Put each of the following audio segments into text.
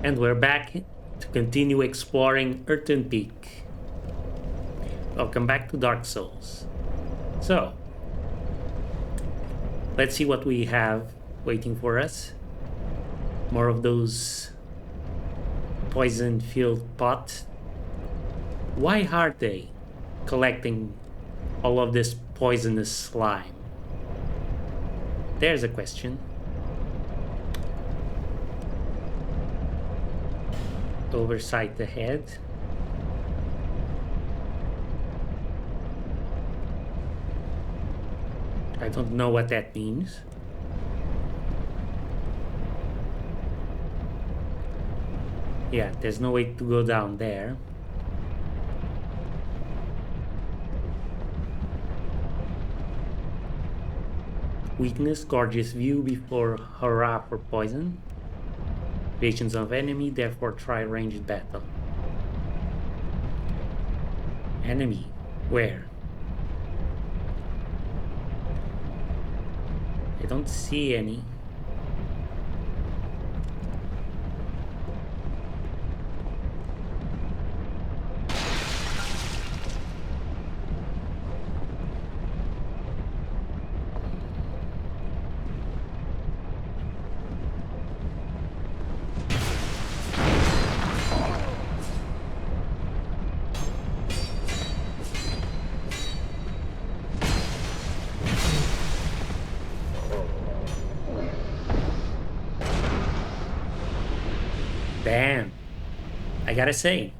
And we're back to continue exploring Earthen Peak. Welcome back to Dark Souls. So, let's see what we have waiting for us. More of those poison-filled pots. Why are they collecting all of this poisonous slime? There's a question. Oversight ahead. I don't know what that means. Yeah, there's no way to go down there. Weakness, gorgeous view before hurrah for poison. Visions of enemy, therefore try ranged battle. Enemy, where? I don't see any. Damn. I gotta say,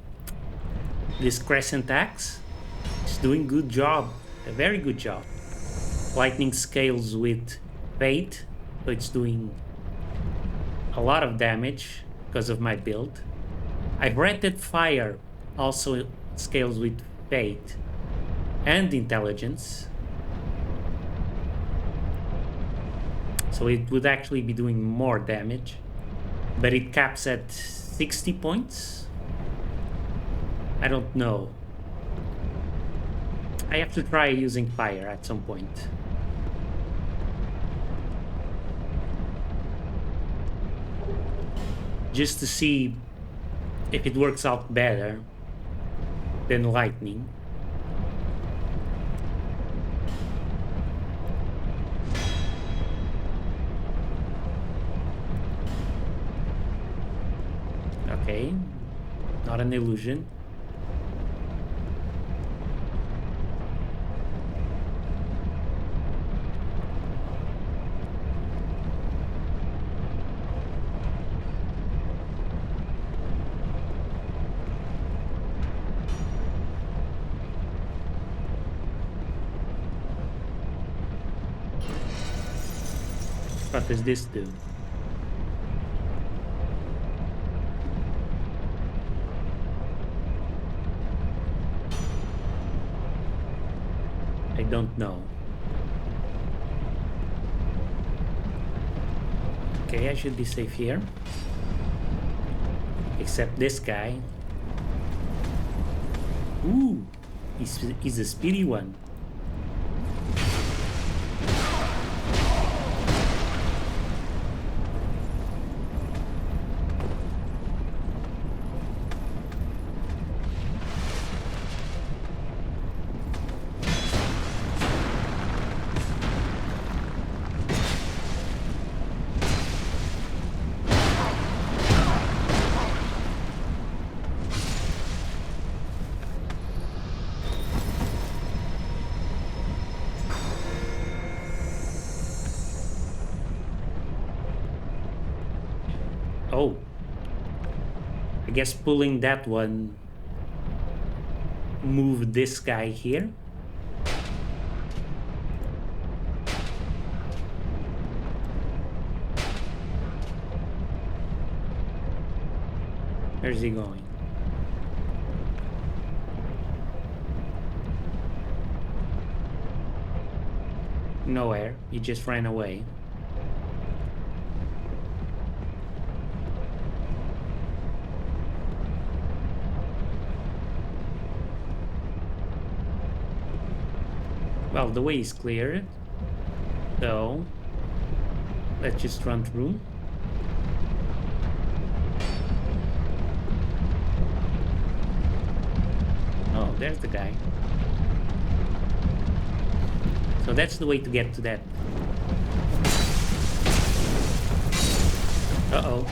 this Crescent Axe is doing good job. A very good job. Lightning scales with Fate, so it's doing a lot of damage because of my build. I've read that Fire also scales with Fate and Intelligence. So it would actually be doing more damage. But it caps at 60 points? I don't know. I have to try using fire at some point. Just to see if it works out better than lightning. Okay, not an illusion. What does this do? I don't know. Okay, I should be safe here. Except this guy. Ooh, he's a speedy one. Oh, I guess pulling that one move this guy here. Where's he going? Nowhere. He just ran away. Well, the way is clear. So, let's just run through. there's the guy. So that's the way to get to that. Uh-oh.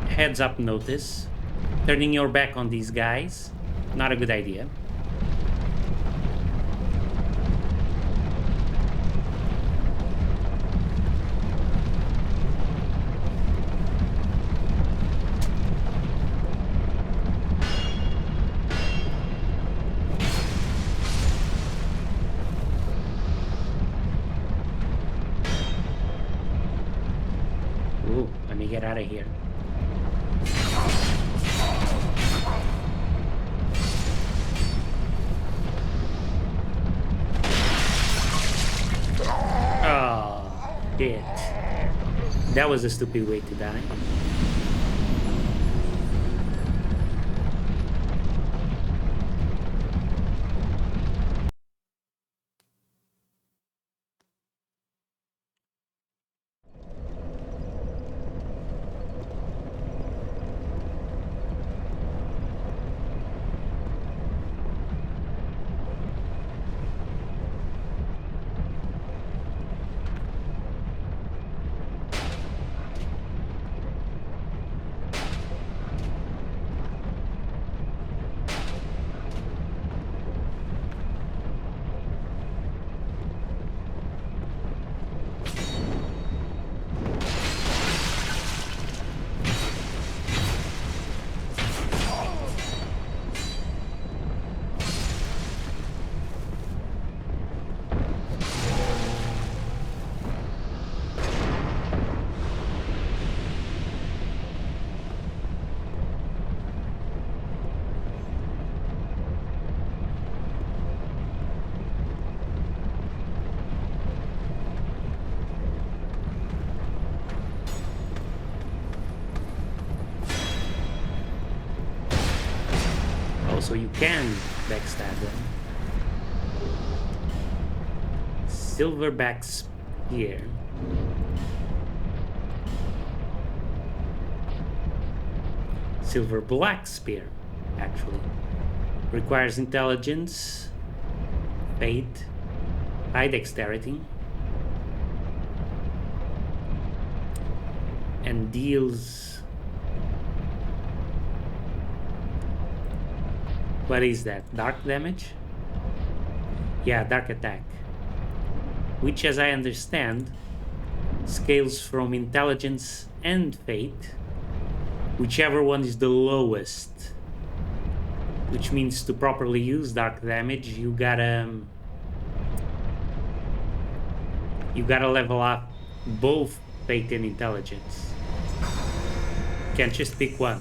Heads up notice. Turning your back on these guys, not a good idea. Ooh, let me get out of here. Shit. That was a stupid way to die. So you can backstab them. Silverback spear. Silver black spear, actually. Requires intelligence, fate, high dexterity, and deals. What is that? Dark damage? Yeah, dark attack. Which, as I understand, scales from intelligence and fate, whichever one is the lowest. Which means to properly use dark damage, you gotta level up both fate and intelligence. Can't just pick one.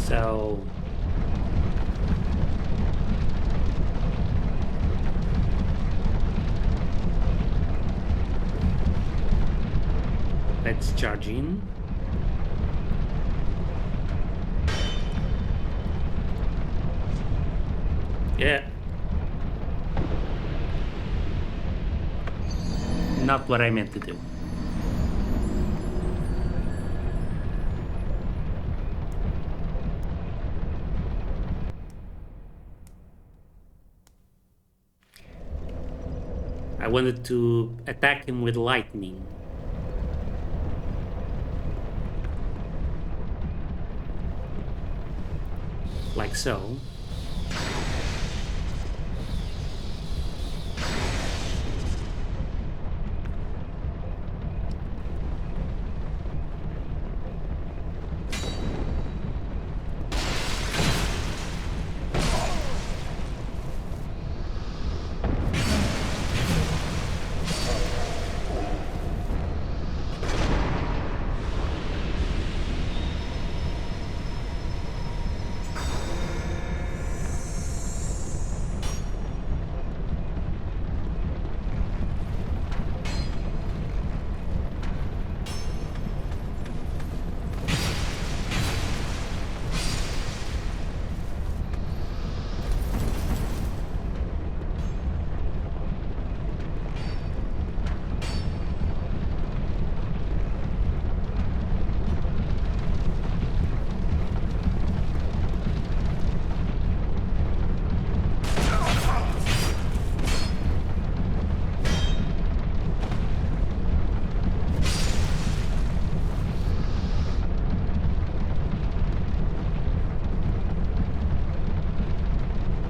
So Let's charge in. Yeah. Not what I meant to do. I wanted to attack him with lightning. Like so.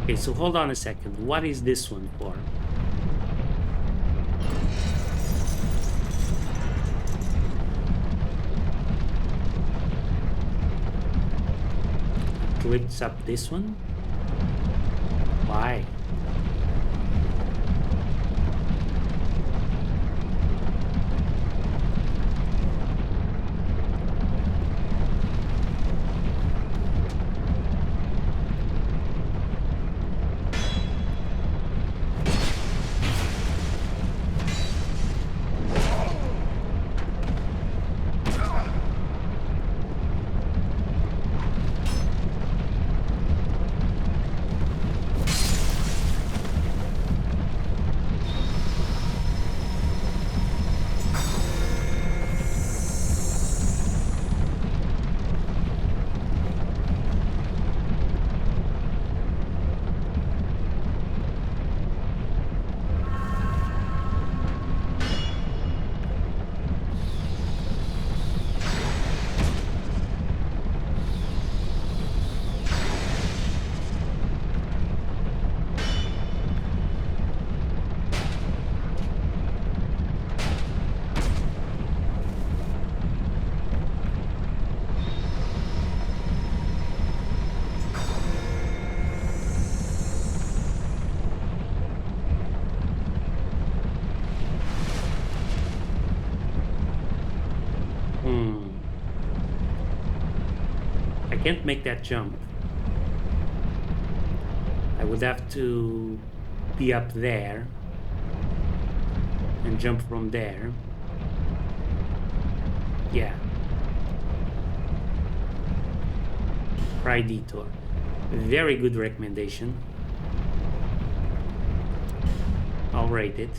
Okay, so hold on a second. What is this one for? Clips up this one? Why? I can't make that jump. I would have to be up there and jump from there. Yeah. Try detour. Very good recommendation. I'll rate it.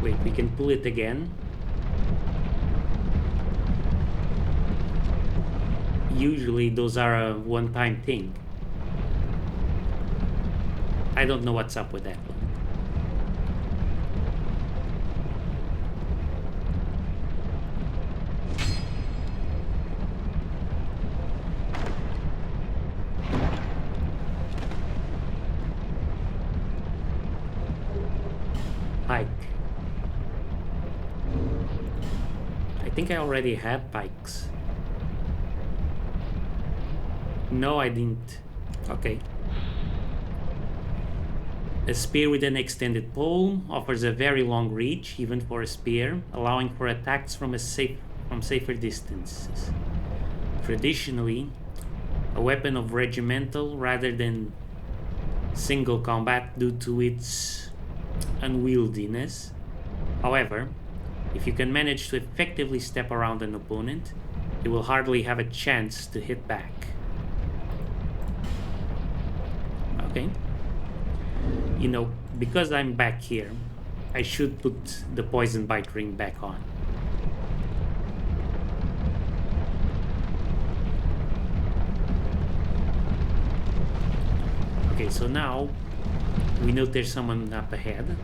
Wait, we can pull it again. Usually those are a one-time thing. I don't know what's up with that one. Pike. I think I already have pikes. No, I didn't. Okay. A spear with an extended pole offers a very long reach, even for a spear, allowing for attacks from safer distances. Traditionally, a weapon of regimental rather than single combat due to its unwieldiness. However, if you can manage to effectively step around an opponent, you will hardly have a chance to hit back. Okay. You know, because I'm back here, I should put the poison bite ring back on. Okay, so now we know there's someone up ahead.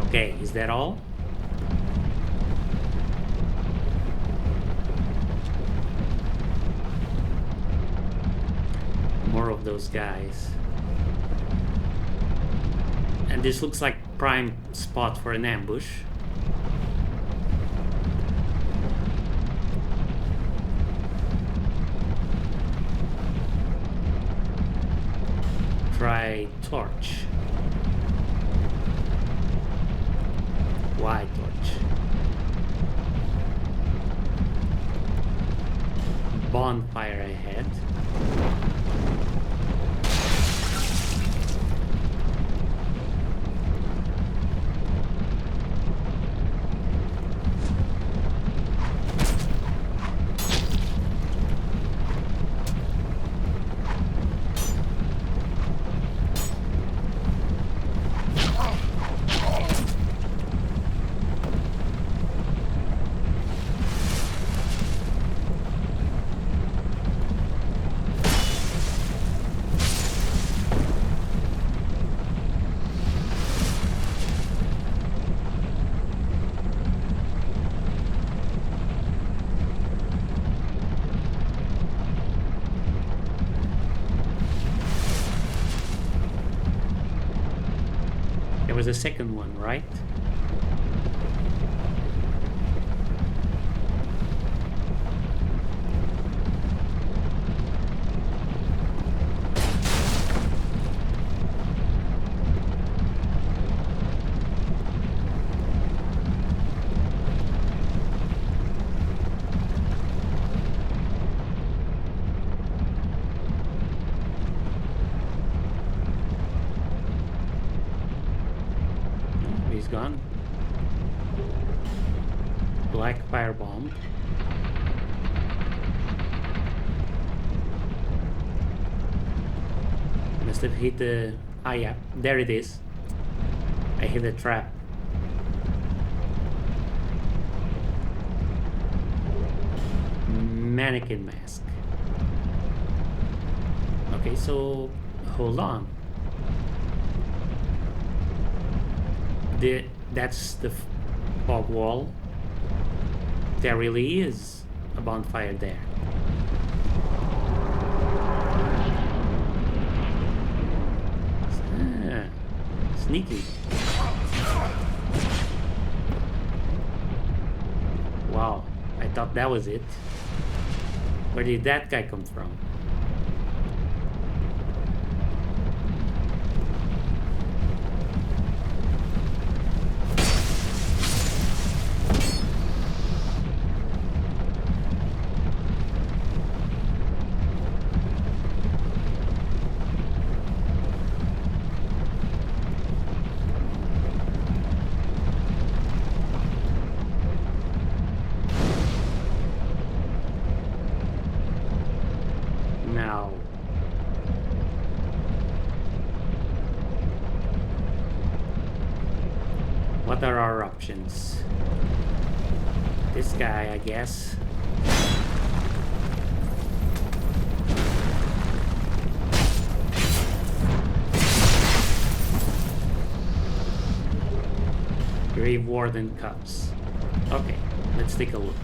Okay, is that all? More of those guys. And this looks like prime spot for an ambush. Try torch. Why torch? Bonfire ahead. There was a second one, right? He's gone. Black firebomb. Must have hit the... Ah, yeah, there it is. I hit a trap. Mannequin mask. Okay, so hold on. That's the fog wall. There really is a bonfire there. Sneaky. Wow, I thought that was it. Where did that guy come from? Now, what are our options? This guy, I guess. Grave Warden Cups. Okay, let's take a look.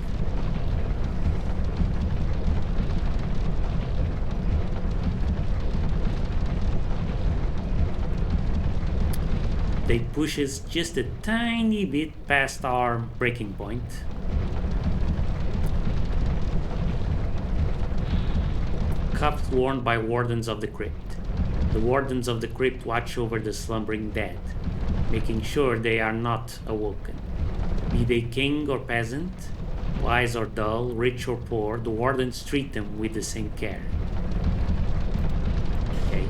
They push us just a tiny bit past our breaking point. Cuffs worn by wardens of the crypt. The wardens of the crypt watch over the slumbering dead, making sure they are not awoken. Be they king or peasant, wise or dull, rich or poor, the wardens treat them with the same care. Okay,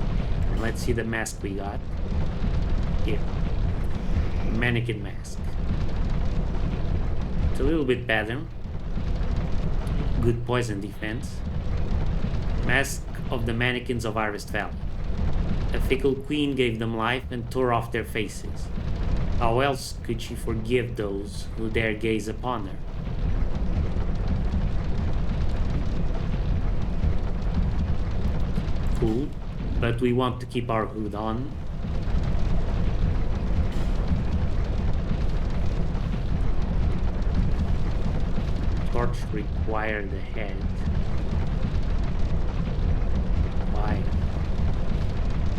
and let's see the mask we got. Here. Mannequin mask. It's a little bit better. Good poison defense. Mask of the mannequins of Harvest Valley. A fickle queen gave them life and tore off their faces. How else could she forgive those who dare gaze upon her? Cool, but we want to keep our hood on. Torch require the head. Why?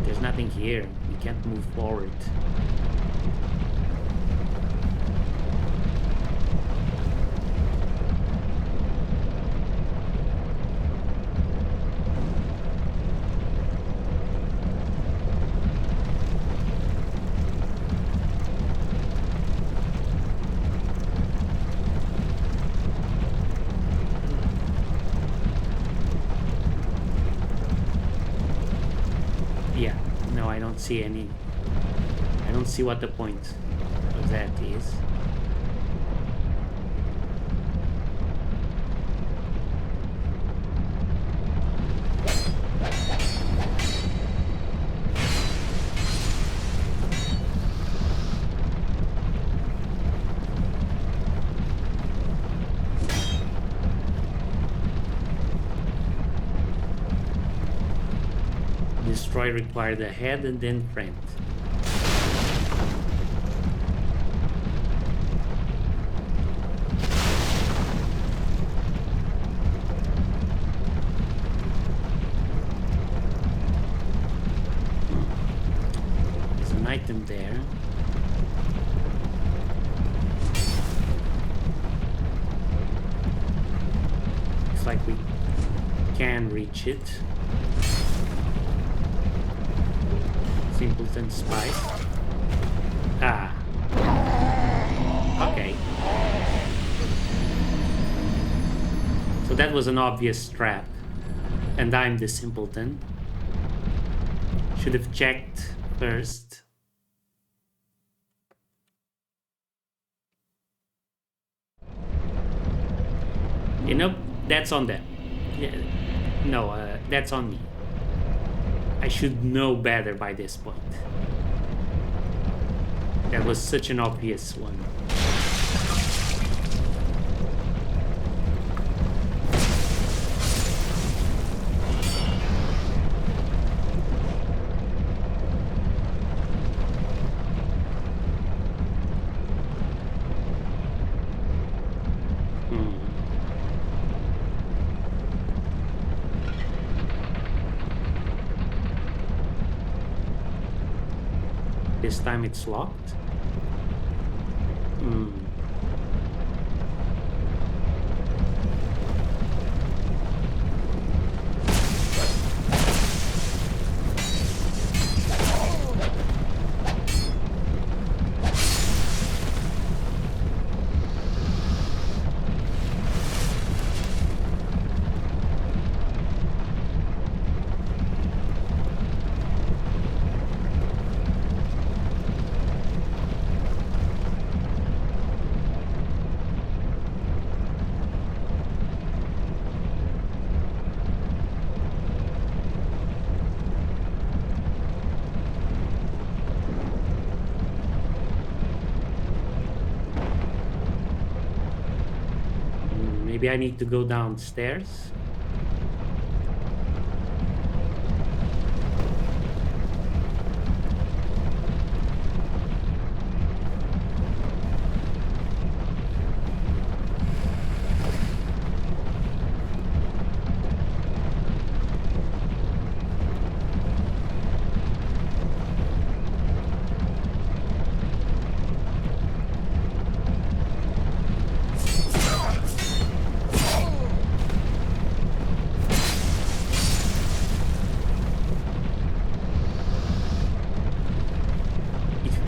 There's nothing here. We can't move forward. See any. I don't see what the point of that is. Destroy required the head and then friend. There's an item there. Looks like we can reach it. Simpleton spice. Ah. Okay. So that was an obvious trap. And I'm the simpleton. Should have checked first. You know, that's on them. Yeah. No, that's on me. I should know better by this point. That was such an obvious one. This time it's locked. Maybe I need to go downstairs.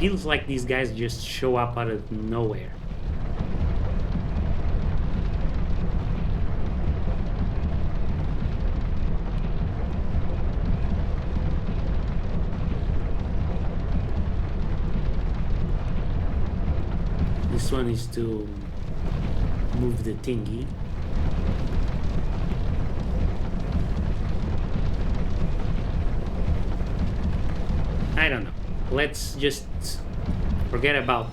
feels like these guys just show up out of nowhere. This one is to move the thingy. I don't know. Let's just forget about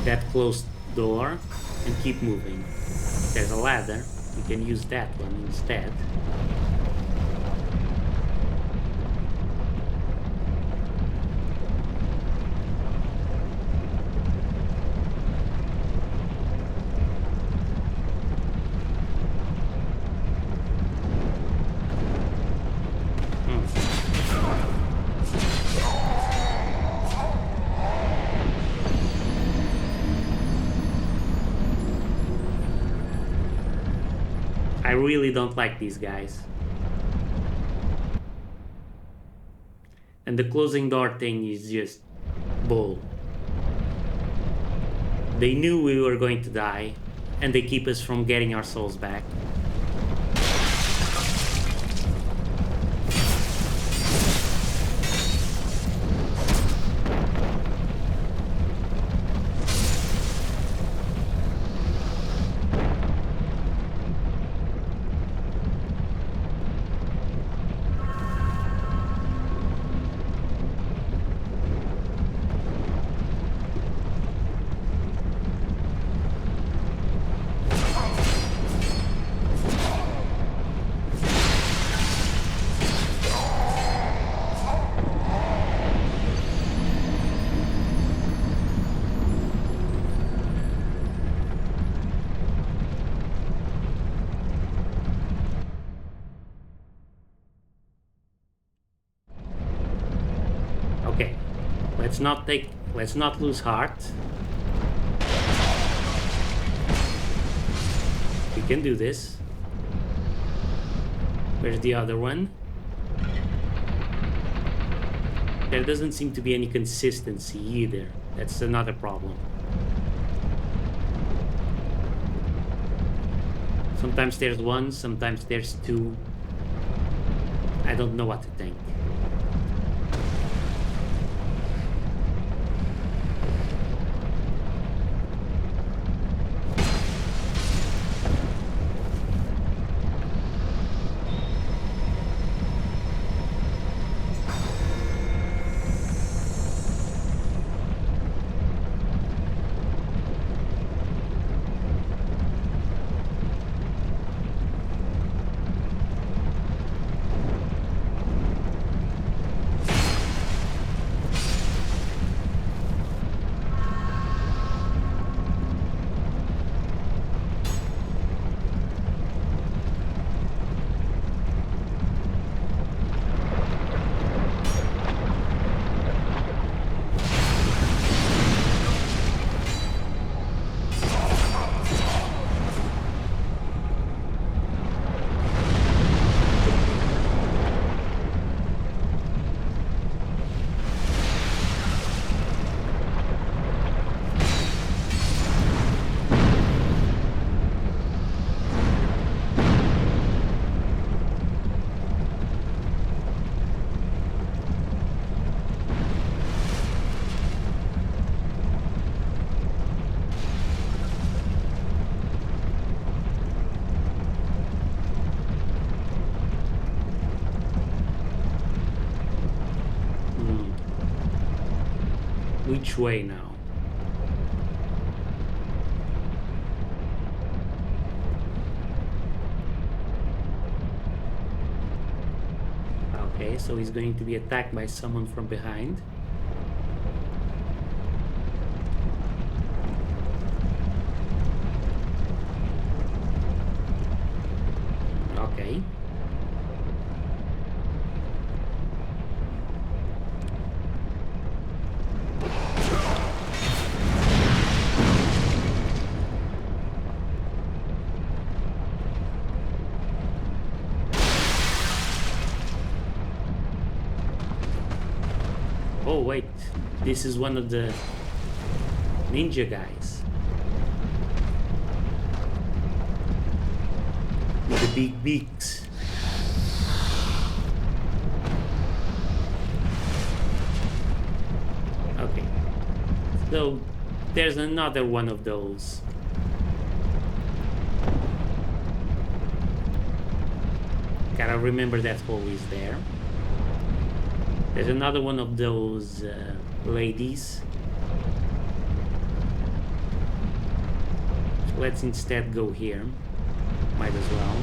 that closed door and keep moving. There's a ladder. We can use that one instead. I really don't like these guys. And the closing door thing is just bull. They knew we were going to die, and they keep us from getting our souls back. Okay, let's not lose heart. We can do this. Where's the other one? There doesn't seem to be any consistency either. That's another problem. Sometimes there's one, sometimes there's two. I don't know what to think. Which way now? Okay, so he's going to be attacked by someone from behind. Okay. Oh, wait. This is one of the ninja guys with the big beaks. Okay, so there's another one of those. Gotta remember that hole is there. There's another one of those ladies. So let's instead go here. Might as well.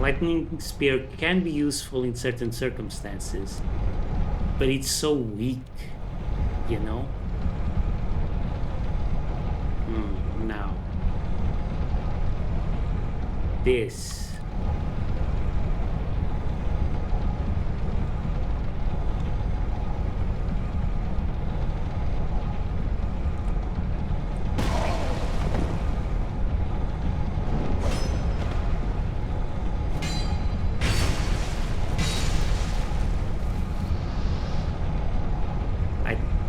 Lightning Spear can be useful in certain circumstances, but it's so weak, you know? Now. This.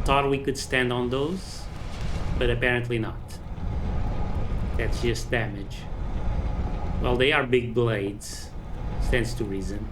Thought we could stand on those, but apparently not. That's just damage. Well, they are big blades. Stands to reason.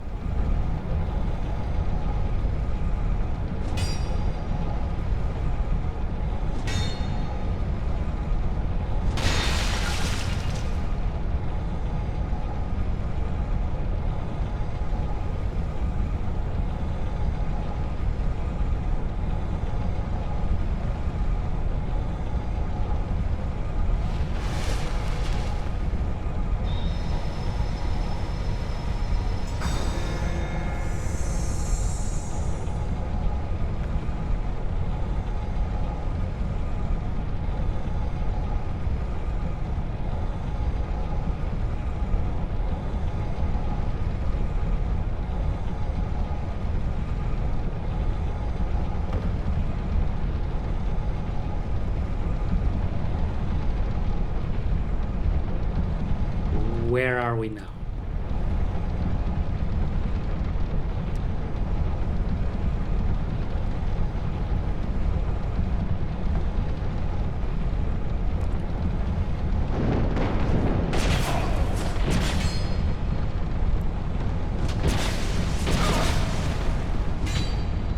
Where are we now?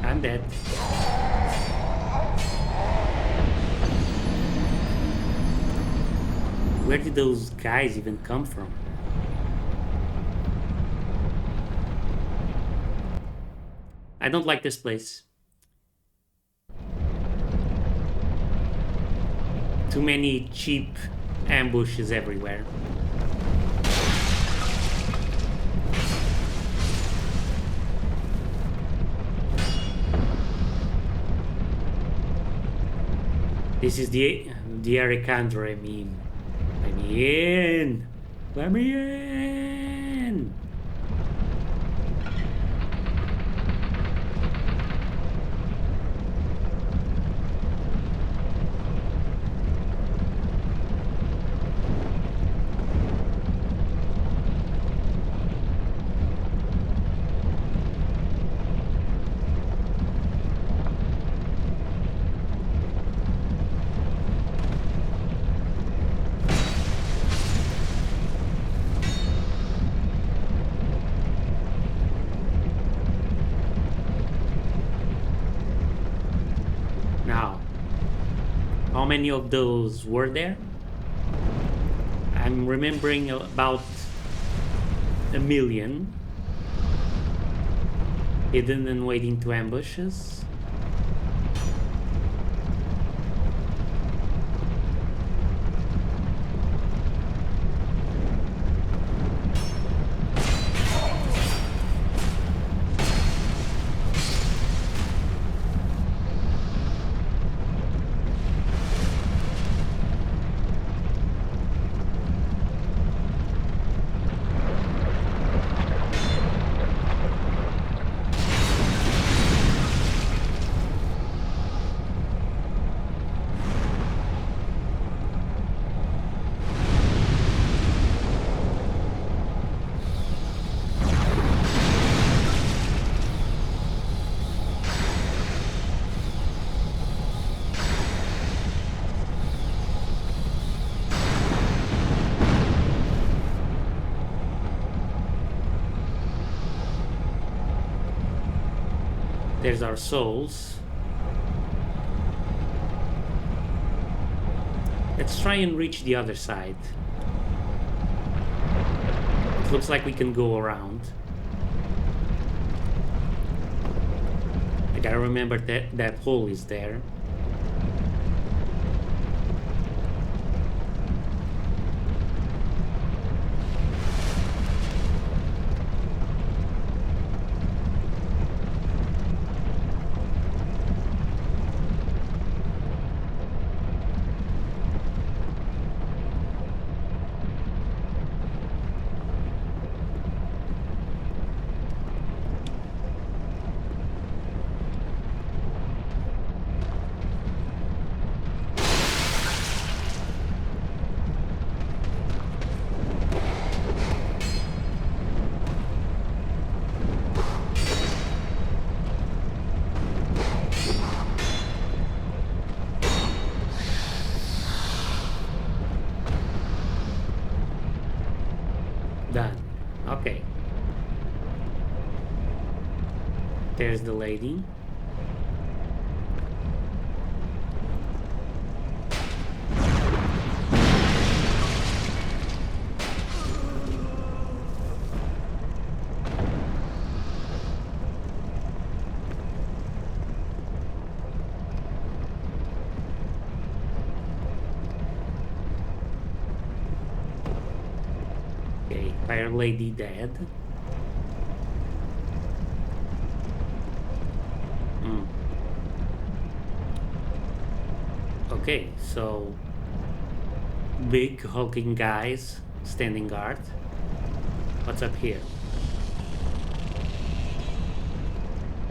I'm dead. Where did those guys even come from? I don't like this place. Too many cheap ambushes everywhere. This is the Arikandra, I mean. Let me in! Let me in! How many of those were there? I'm remembering about 1,000,000 hidden and waiting to ambush us. There's our souls. Let's try and reach the other side. It looks like we can go around. I gotta remember that that hole is there. Done. Okay. There's the lady. Okay, Fire Lady dead. Okay, so big hulking guys standing guard. What's up here?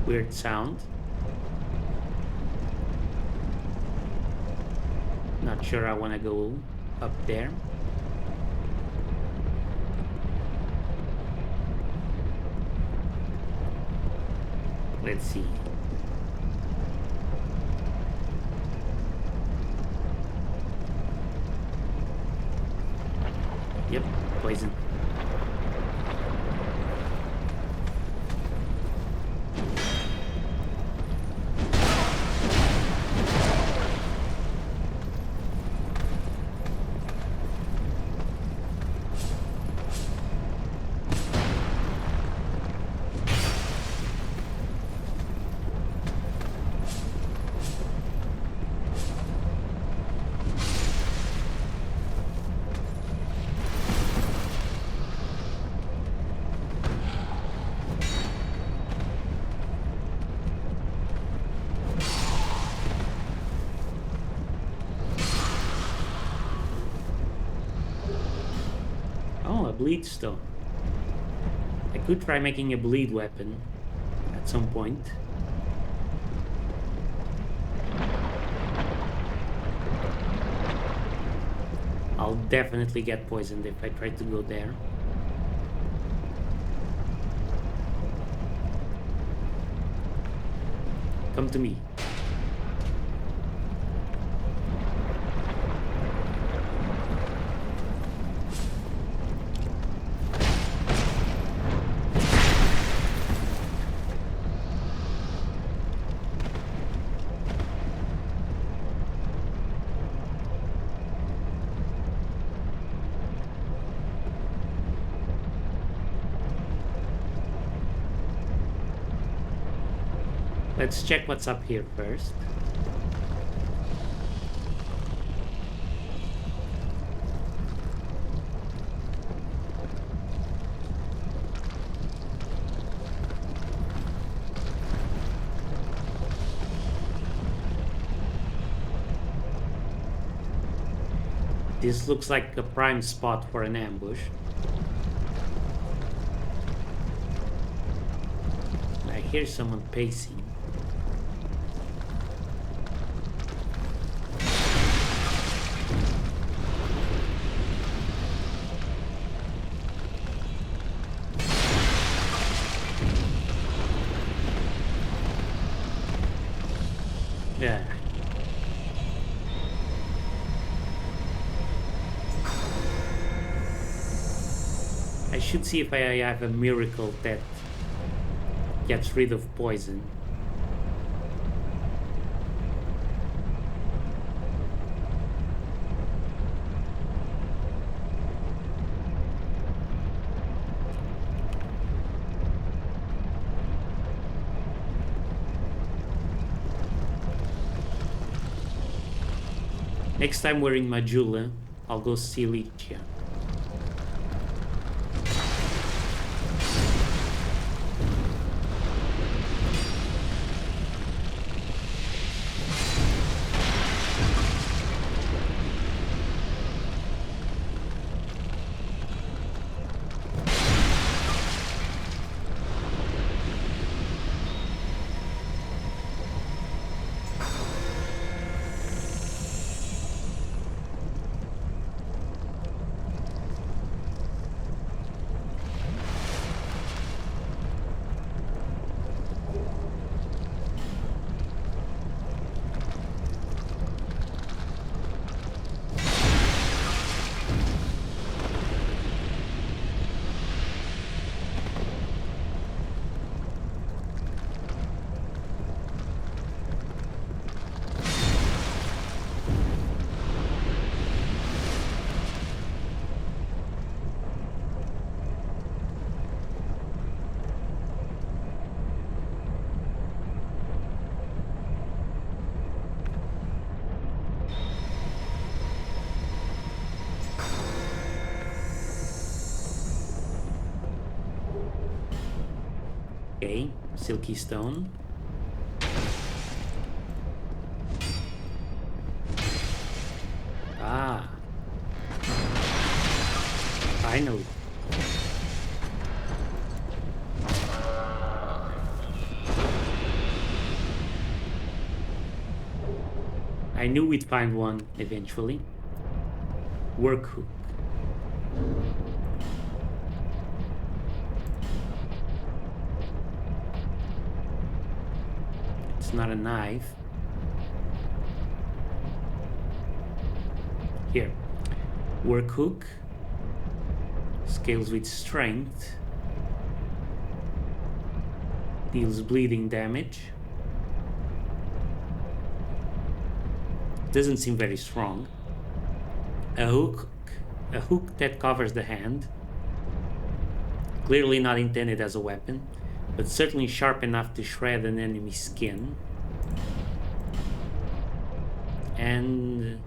Weird sound. Not sure I want to go up there. Let's see. Yep, poison. Bleed stone. I could try making a bleed weapon at some point. I'll definitely get poisoned if I try to go there. Come to me. Let's check what's up here first. This looks like a prime spot for an ambush. I hear someone pacing. Yeah. I should see if I have a miracle that gets rid of poison. Next time we're in Majula, I'll go see Licia. Okay, Silky Stone. Ah. Finally. I knew we'd find one eventually. Work hook. It's not a knife. Here. Work hook. Scales with strength. Deals bleeding damage. Doesn't seem very strong. A hook that covers the hand. Clearly not intended as a weapon, but certainly sharp enough to shred an enemy's skin. And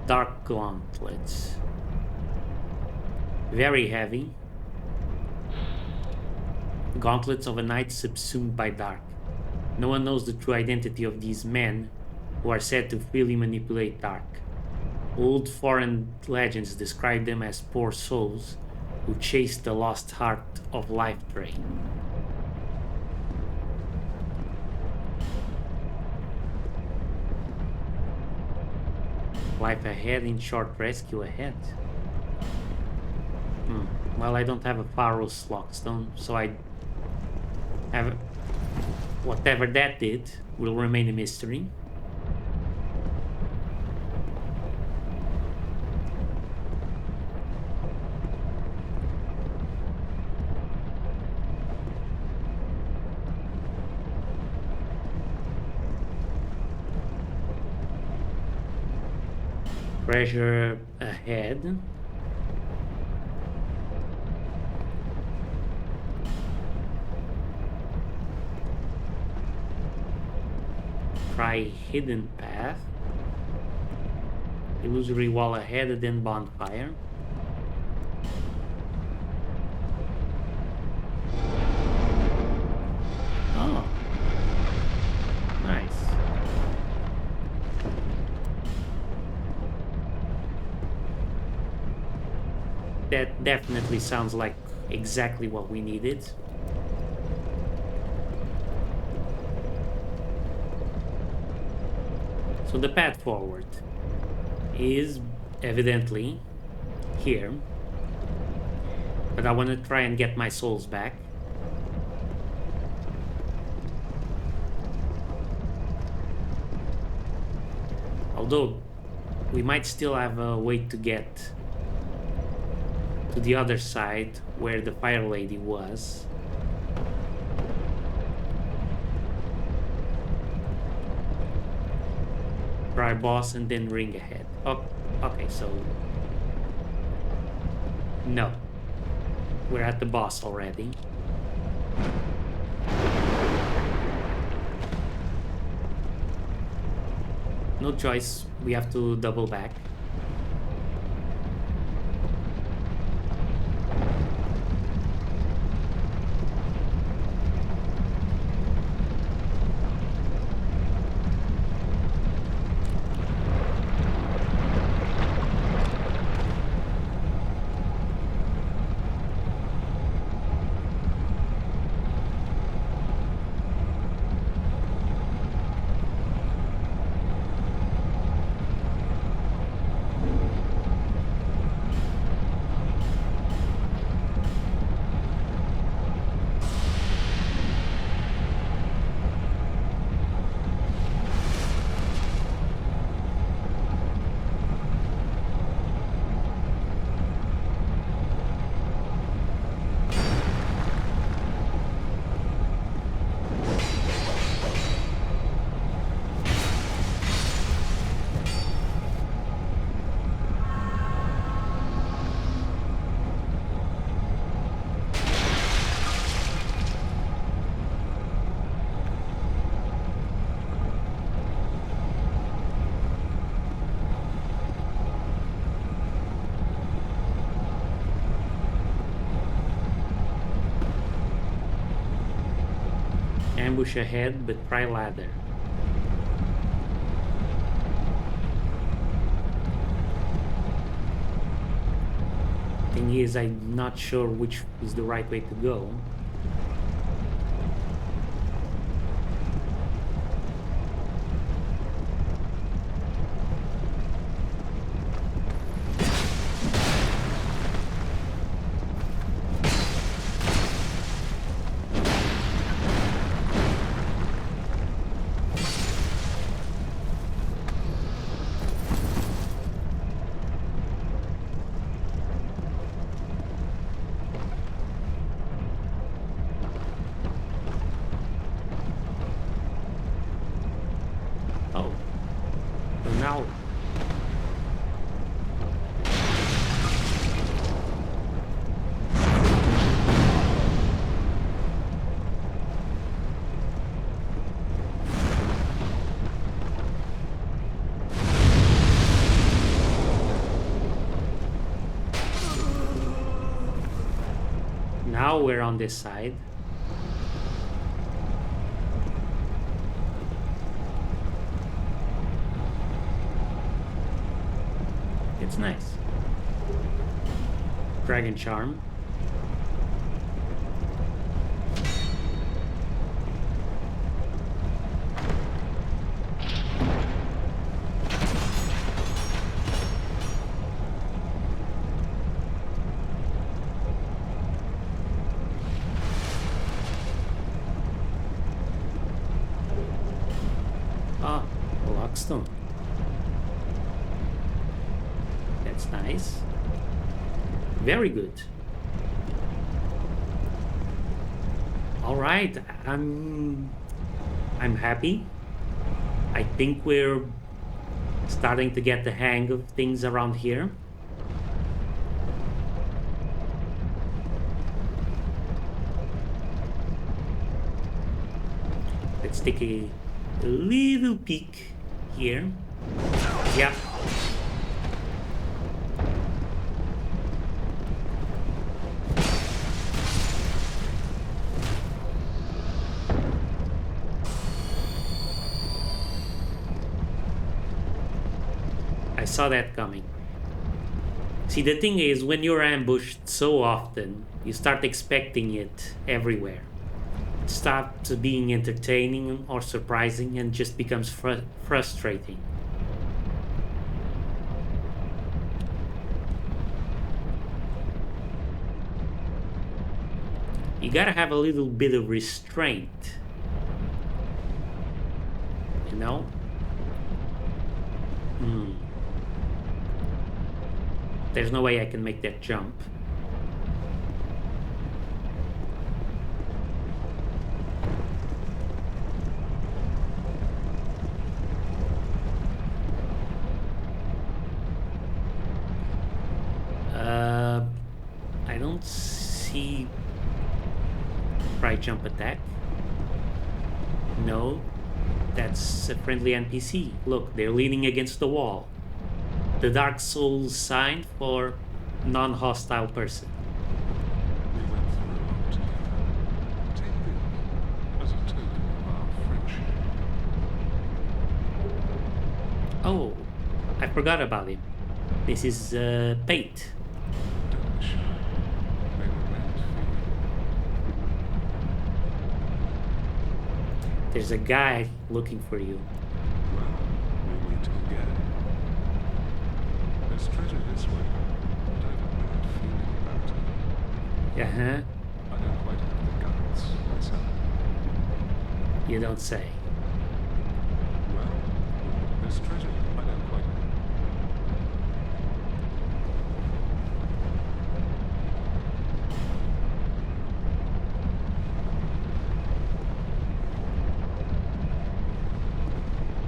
dark gauntlets. Very heavy. Gauntlets of a knight subsumed by dark. No one knows the true identity of these men who are said to freely manipulate dark. Old foreign legends describe them as poor souls who chase the lost heart of life drain. Life ahead, in short, rescue ahead. Well, I don't have a Pharos Lockstone, so I have... Whatever that did will remain a mystery. Treasure ahead. Try hidden path. Illusory wall ahead, then bonfire. Oh, nice. That definitely sounds like exactly what we needed. So the path forward is evidently here, but I want to try and get my souls back. Although we might still have a way to get to the other side where the Fire Lady was. Try boss and then ring ahead. Oh, okay, so no, we're at the boss already. No choice. We have to double back. Ambush ahead, but try ladder. Thing is, I'm not sure which is the right way to go. Oh, so now we're on this side. It's nice. Dragon Charm. Ah, Lockstone. That's nice. Very good. All right, I'm happy. I think we're starting to get the hang of things around here. Let's take a little peek here. Yeah. I saw that coming. See, the thing is, when you're ambushed so often, you start expecting it everywhere. It starts being entertaining or surprising and just becomes frustrating. You gotta have a little bit of restraint. You know? There's no way I can make that jump. I don't see right jump attack. No. That's a friendly NPC. Look, they're leaning against the wall. The Dark Souls sign for non-hostile person. We went through a lot together. Take this as a token of our friendship. Oh, I forgot about him. This is Pate. Don't be shy. They were meant for you. There's a guy looking for you. Well, we meet again. There's treasure this way, but I have a bad feeling about it. Uh-huh. I don't quite have the guts myself. You don't say. Well, there's treasure I don't quite have.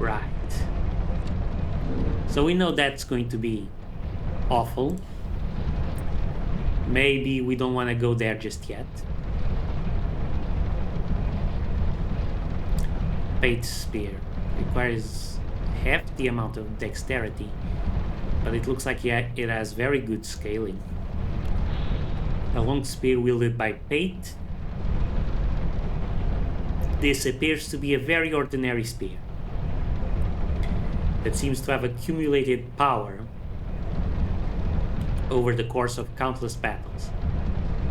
Right. So we know that's going to be awful. Maybe we don't want to go there just yet. Pate's spear requires half the amount of dexterity, but it looks like it has very good scaling. A long spear wielded by Pate. This appears to be a very ordinary spear that seems to have accumulated power over the course of countless battles.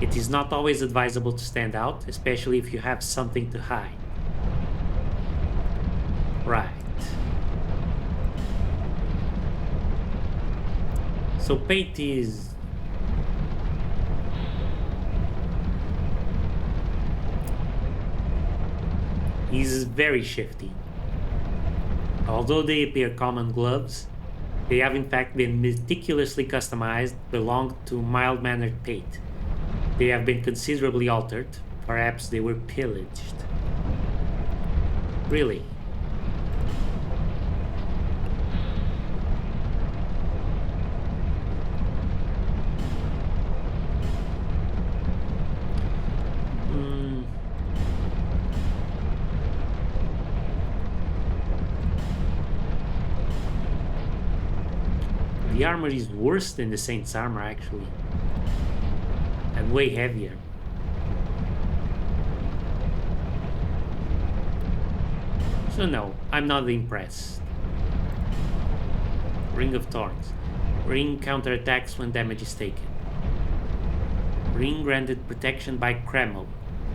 It is not always advisable to stand out, especially if you have something to hide. Right. So Pate is... he's very shifty. Although they appear common gloves, they have in fact been meticulously customized, belong to mild-mannered Pate. They have been considerably altered, perhaps they were pillaged. Really? The armor is worse than the Saint's armor, actually. And way heavier. So no, I'm not impressed. Ring of Thorns. Ring counterattacks when damage is taken. Ring granted protection by Kreml,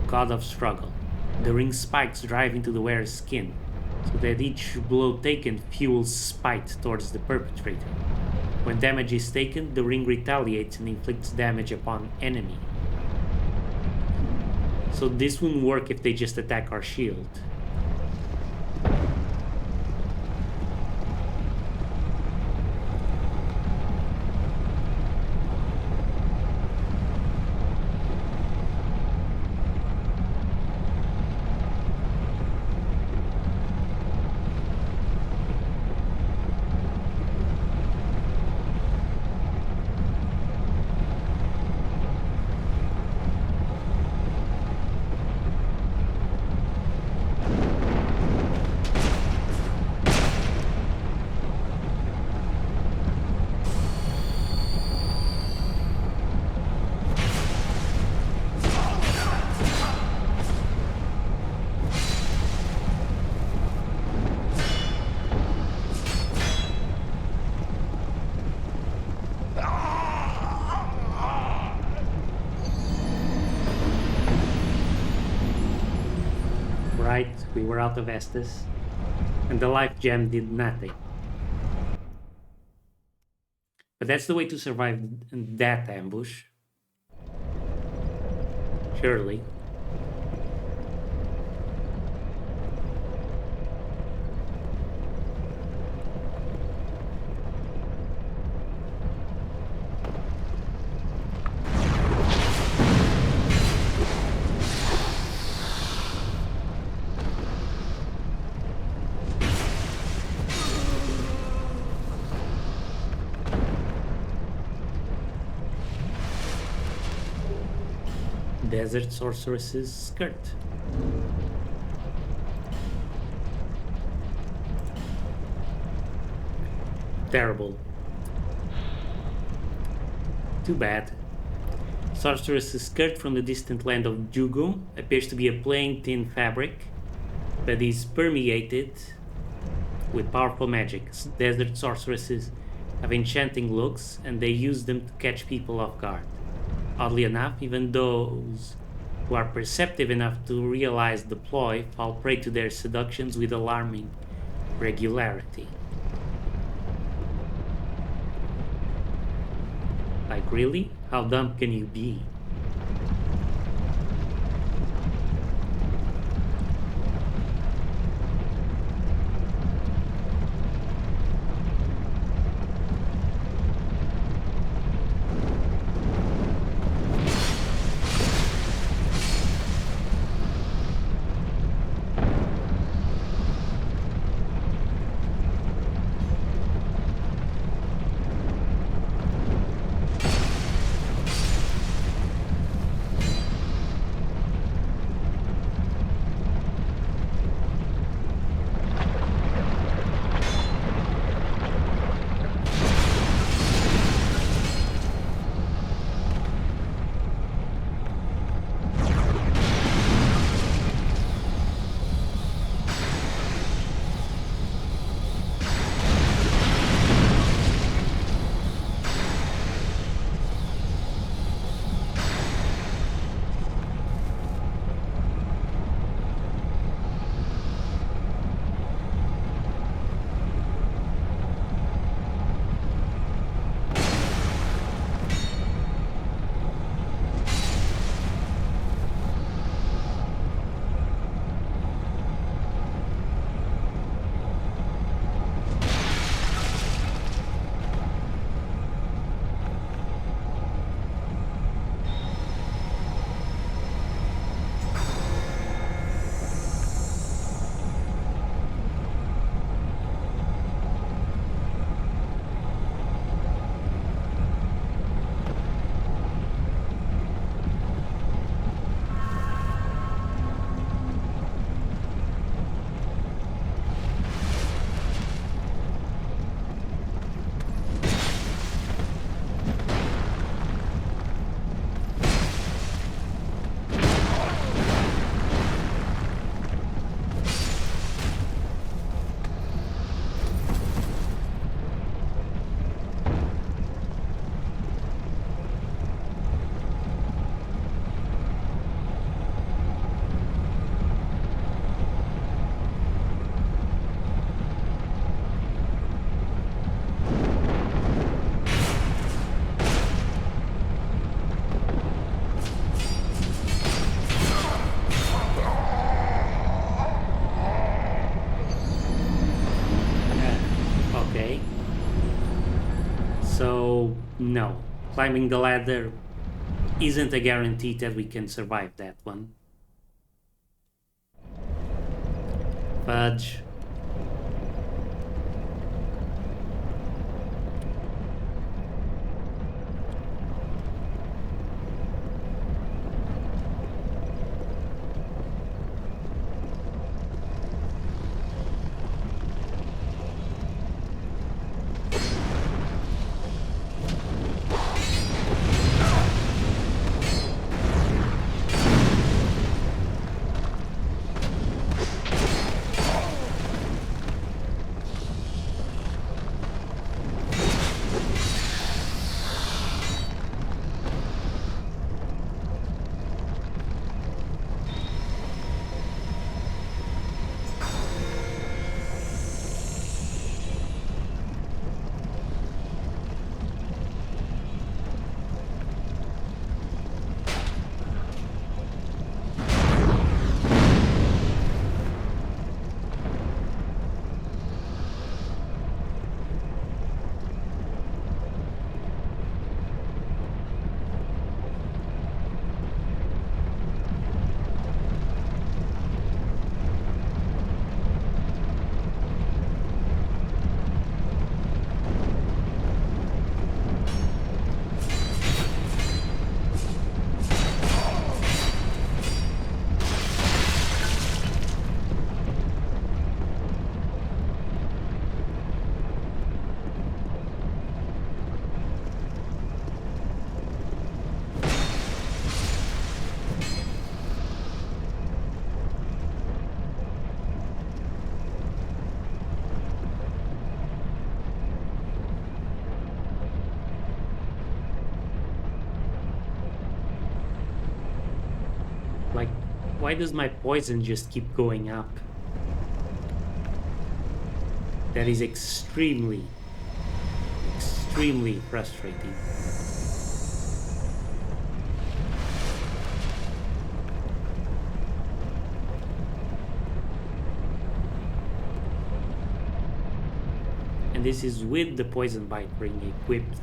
god of struggle. The ring spikes drive into the wearer's skin, so that each blow taken fuels spite towards the perpetrator. When damage is taken, the ring retaliates and inflicts damage upon enemy. So this wouldn't work if they just attack our shield. Right, we were out of Estus, and the life gem did nothing. But that's the way to survive that ambush. Surely. Desert Sorceress's skirt. Terrible. Too bad. Sorceress's skirt from the distant land of Jugo appears to be a plain thin fabric, but is permeated with powerful magic. Desert sorceresses have enchanting looks, and they use them to catch people off guard. Oddly enough, even those who are perceptive enough to realize the ploy fall prey to their seductions with alarming regularity. Like, really? How dumb can you be? Okay. So, no. Climbing the ladder isn't a guarantee that we can survive that one. Fudge. Why does my poison just keep going up? That is extremely frustrating. And this is with the poison bite ring equipped.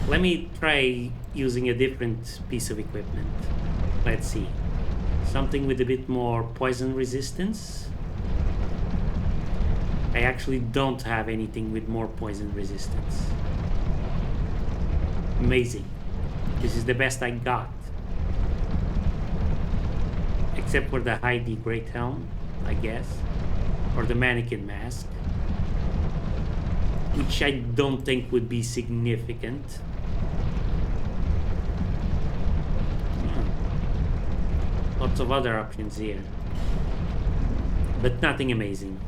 Let me try using a different piece of equipment. Let's see. Something with a bit more poison resistance. I actually don't have anything with more poison resistance. Amazing. This is the best I got. Except for the Heidi Great Helm, I guess. Or the mannequin mask. Which I don't think would be significant. Lots of other options here. But nothing amazing.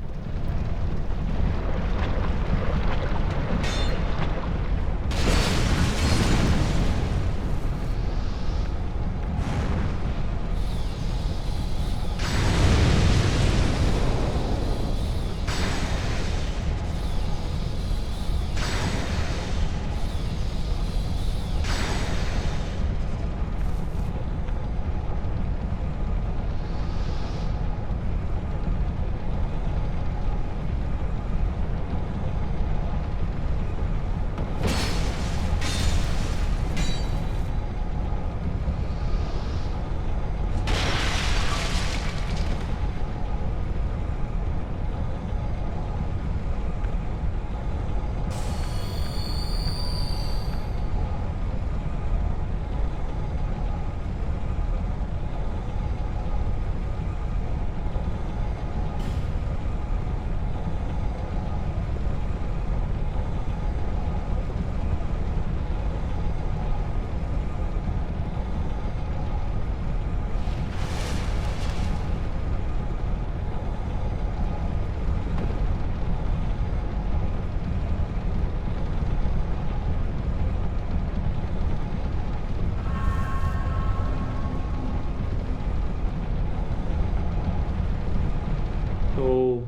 So,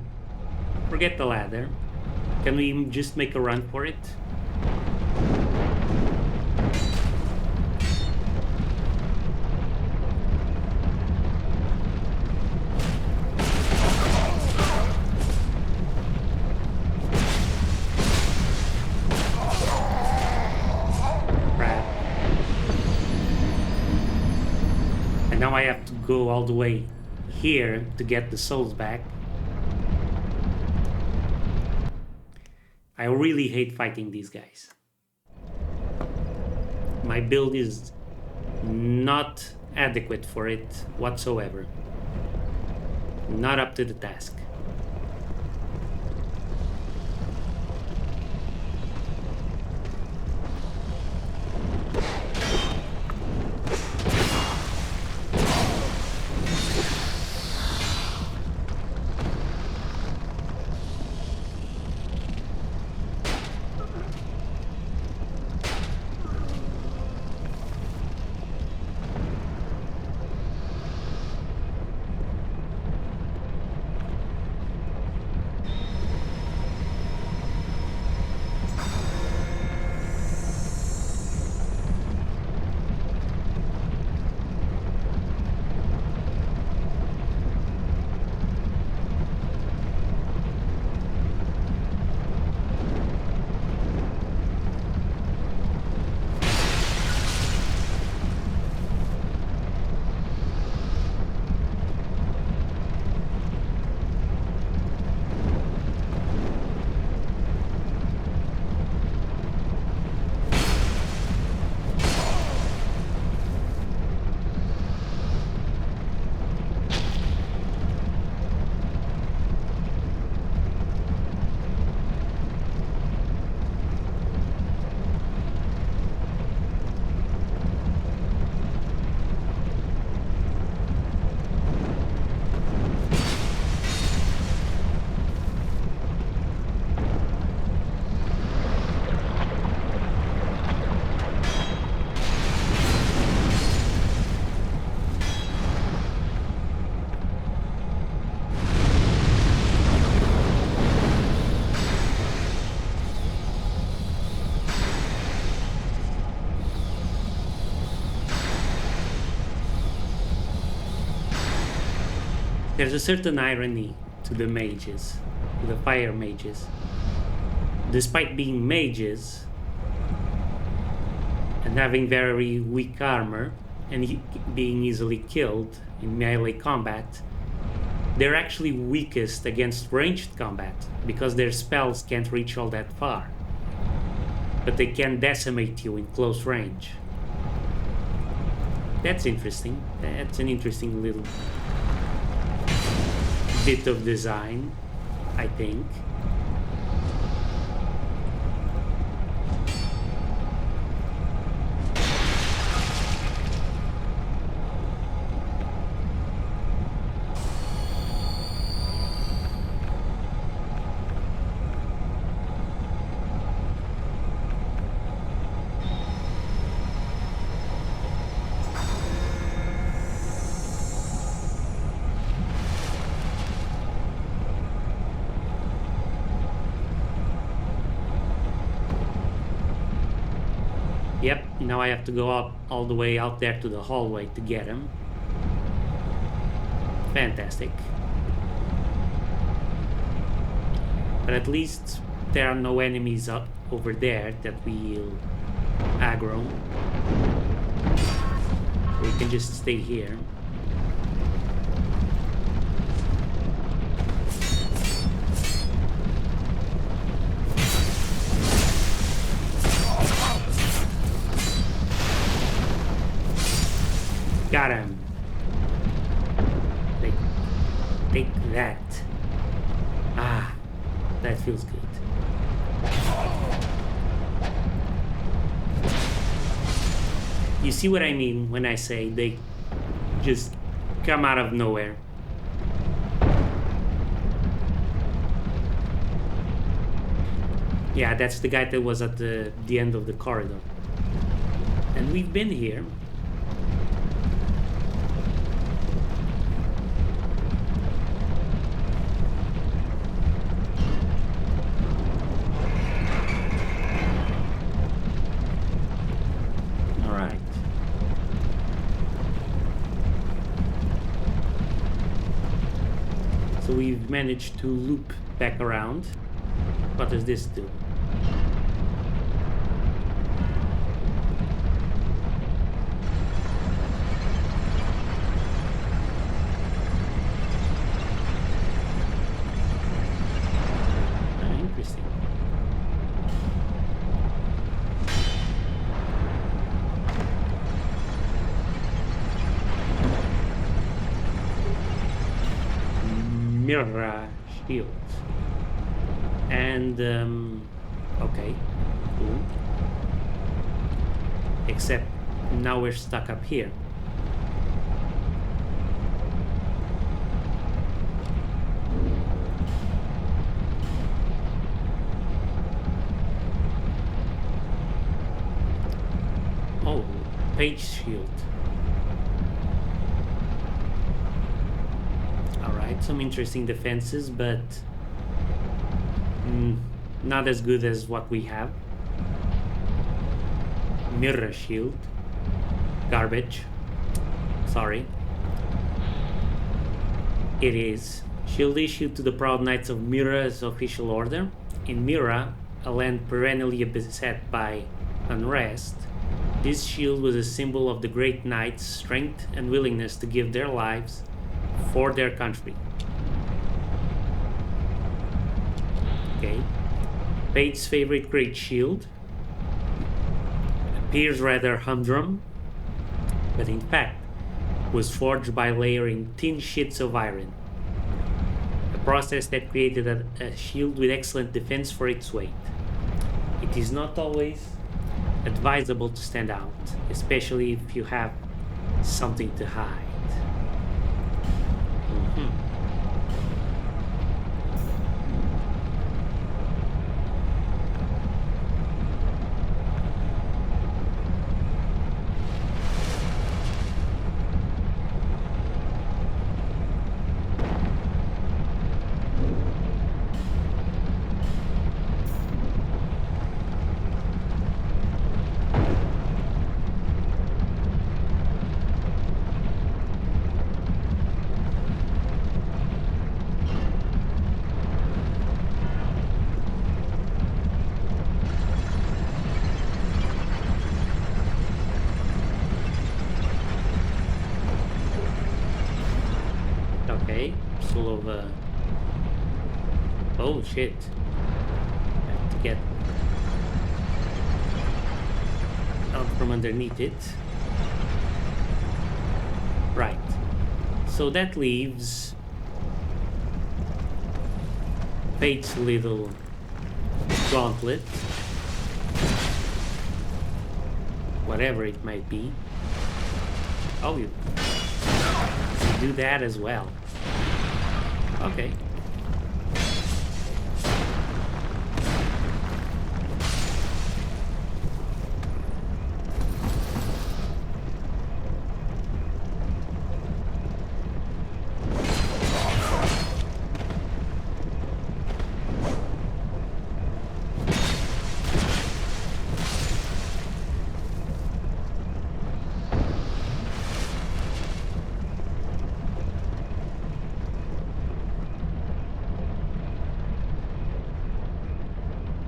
forget the ladder. Can we just make a run for it? Crap. And now I have to go all the way here to get the souls back. I really hate fighting these guys. My build is not adequate for it whatsoever. Not up to the task. There's a certain irony to the mages, to the fire mages. Despite being mages and having very weak armor and being easily killed in melee combat, they're actually weakest against ranged combat because their spells can't reach all that far. But they can decimate you in close range. That's interesting. That's an interesting little bit of design, I think. Yep, now I have to go up all the way out there to the hallway to get him. Fantastic. But at least there are no enemies up over there that will aggro. So we can just stay here. Got him. Take that. Ah, that feels good. You see what I mean when I say they just come out of nowhere. Yeah, that's the guy that was at the end of the corridor. And we've been here. We've managed to loop back around. What does this do? Interesting. Mirror shield. And okay, cool. Except now we're stuck up here. Oh, page shield. Some interesting defenses, but not as good as what we have. Mirror shield. Garbage. Sorry. It is. Shield issued to the proud knights of Mira's official order. In Mira, a land perennially beset by unrest, this shield was a symbol of the great knights' strength and willingness to give their lives for their country. Okay. Page's favorite great shield appears rather humdrum, but in fact was forged by layering thin sheets of iron, a process that created a shield with excellent defense for its weight. It is not always advisable to stand out, especially if you have something to hide. Okay, soul of oh shit. I have to get out from underneath it. Right. So that leaves Fate's little gauntlet. Whatever it might be. Oh, you do that as well. Okay.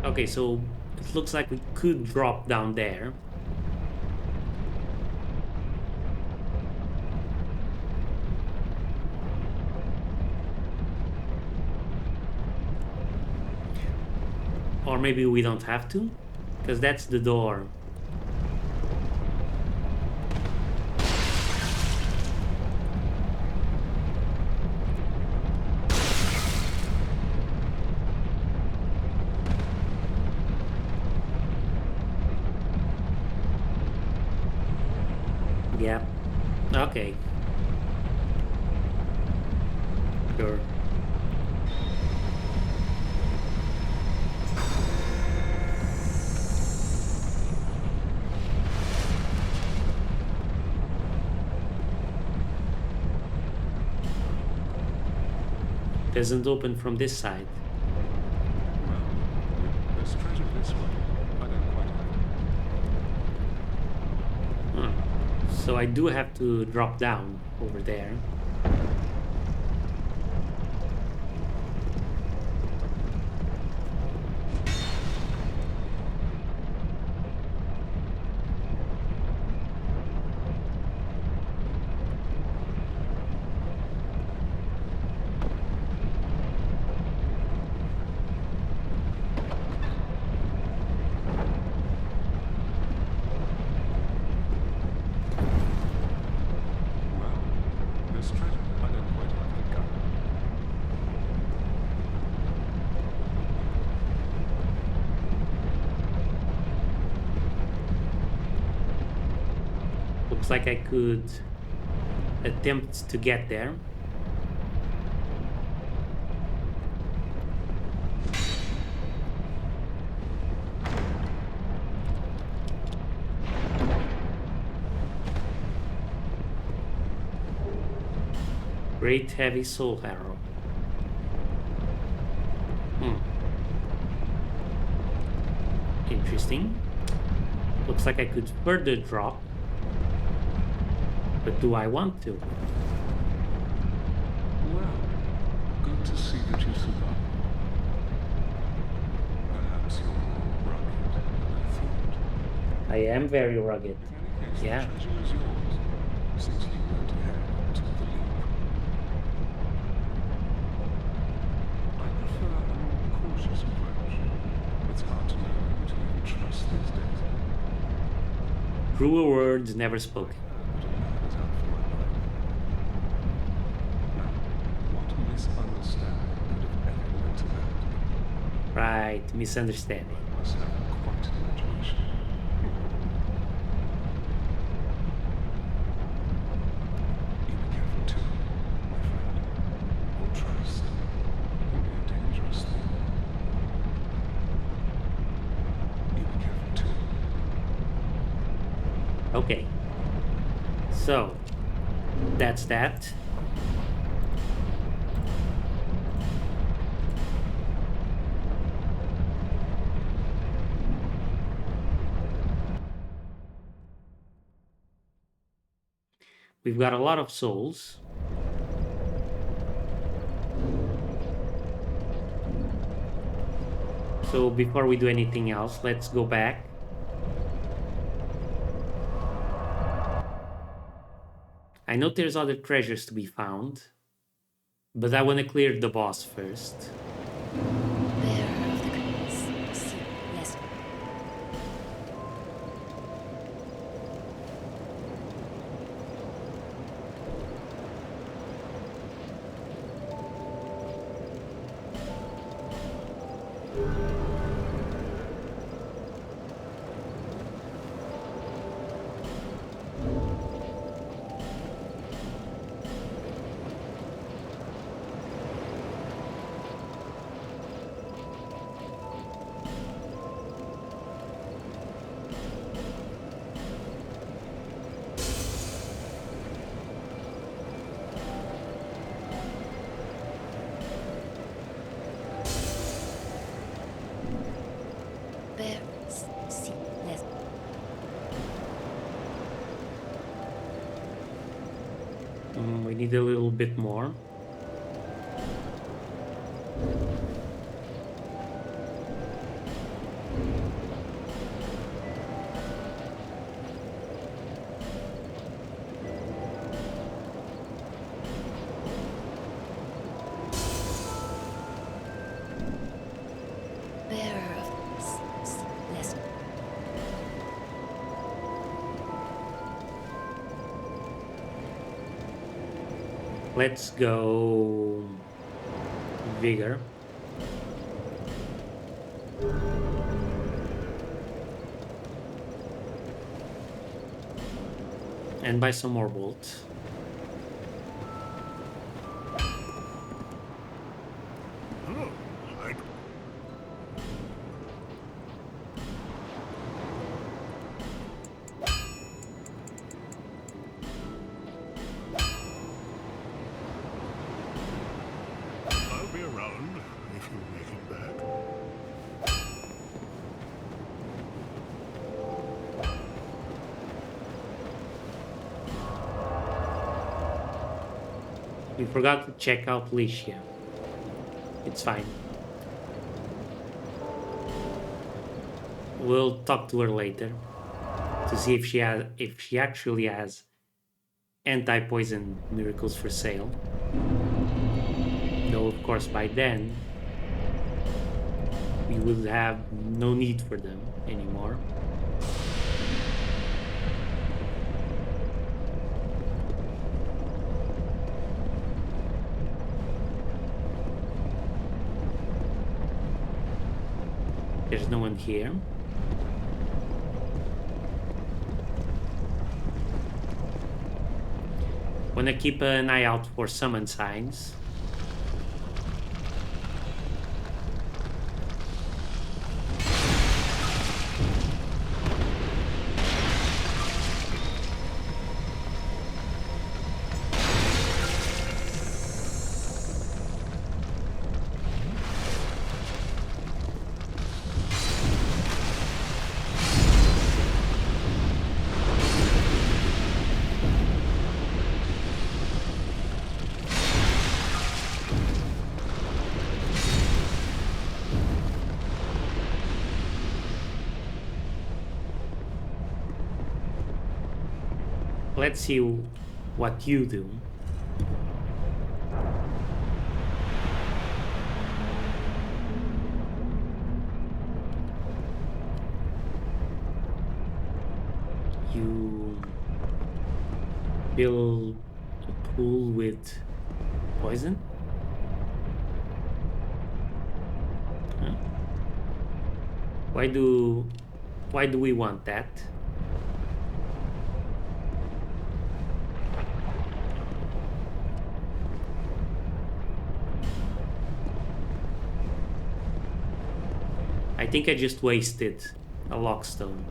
Okay, so it looks like we could drop down there. Or maybe we don't have to, because that's the door. Yeah. Okay. Sure. Doesn't open from this side. Well, there's treasure this way. I don't quite like it. Huh. So I do have to drop down over there. Well, there's treasure. I don't quite like the gun. Looks like I could attempt to get there. Great heavy soul arrow. Interesting. Looks like I could further drop. But do I want to? Well, good to see that you survived. Perhaps you're more rugged than I thought. I am very rugged. In any case, Yeah. the treasure is yours, since you went ahead and took the leap. I prefer a more cautious approach. It's hard to know who to even trust these days. Truer words never spoken. But a man is out for my life. Now, what misunderstanding could have ever led to that? Right, misunderstanding. I must have quite an imagination. You be careful too, my friend. For trust can be a dangerous thing. You be careful too. Okay. So, that's that. We've got a lot of souls. So before we do anything else, let's go back. I know there's other treasures to be found. But I want to clear the boss first. Bearer of the gods, see less. Bear, see less. We need a little bit more. Bearer of see less. Let's go vigor. And buy some more bolts. Oh, I I'll be around if you make it back. We forgot to check out Licia. It's fine. We'll talk to her later to see if she actually has anti-poison miracles for sale. Though of course by then we would have no need for them anymore. There's no one here. Wanna keep an eye out for summon signs. Let's see what you do. You build a pool with poison? Huh? Why do we want that? I think I just wasted a lockstone.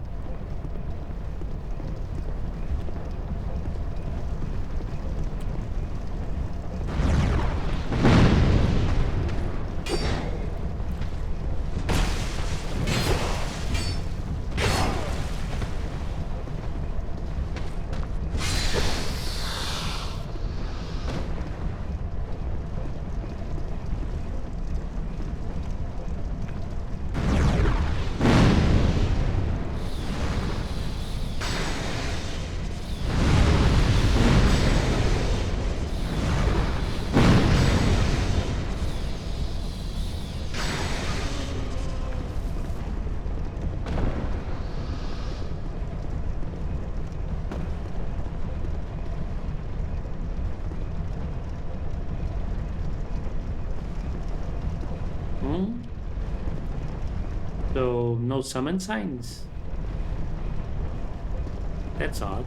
So no summon signs. That's odd.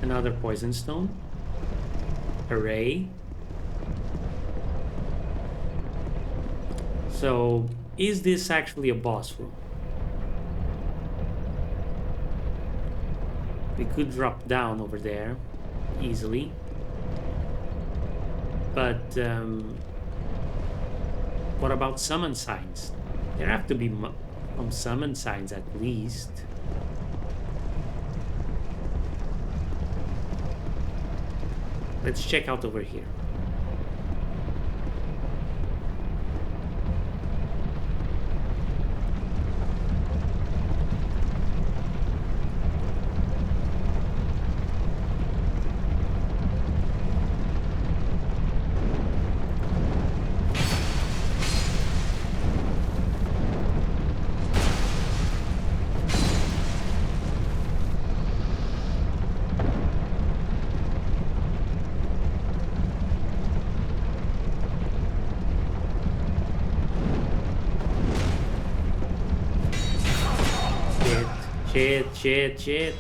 Another poison stone. Hooray. So, is this actually a boss room? We could drop down over there easily. But what about summon signs? There have to be some summon signs at least. Let's check out over here. Shit.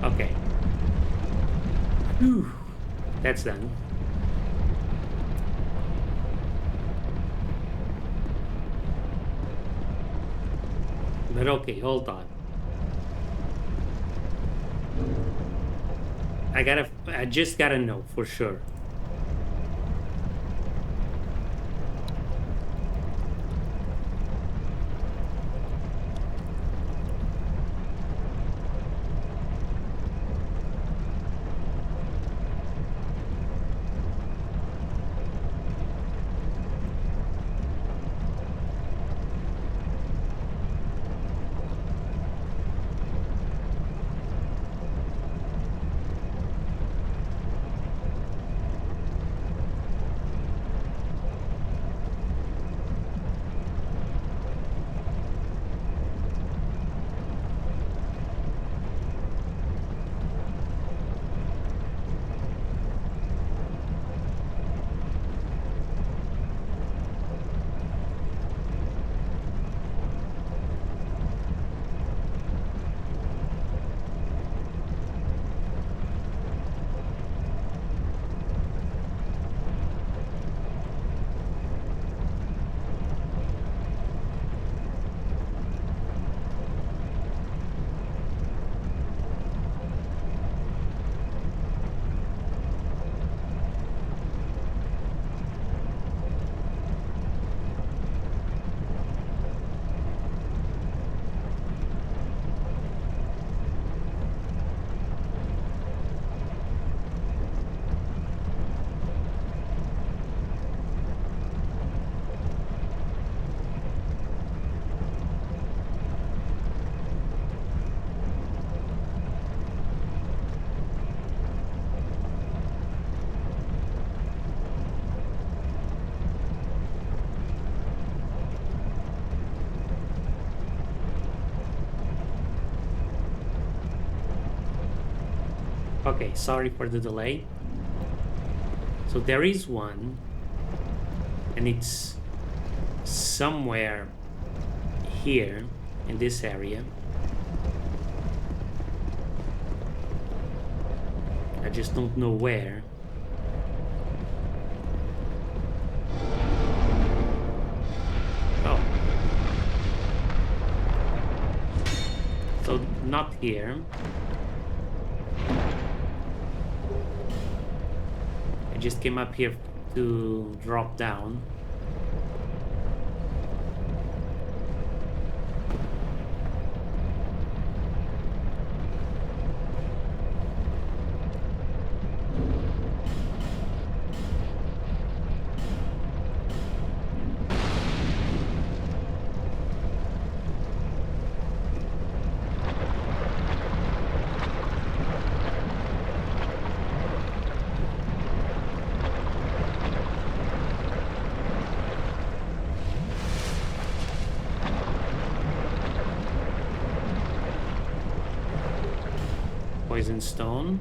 Okay. Whew. That's done. But okay, hold on. I just gotta know for sure. Okay, sorry for the delay. So there is one, and it's somewhere here in this area. I just don't know where. Oh. So not here. I just came up here to drop down. Poison stone.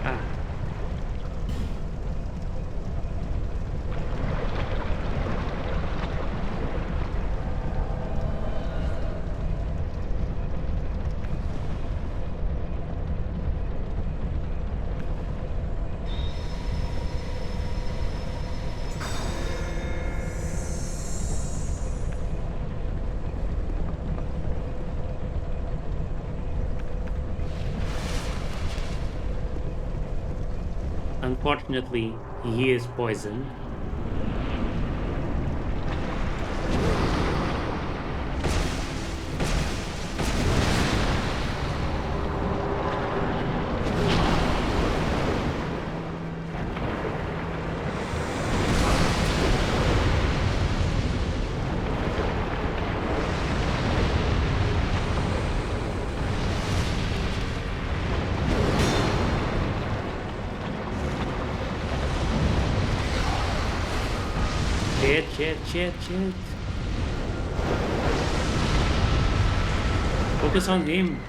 Ah. Unfortunately, he is poisoned. Shit. Focus on him.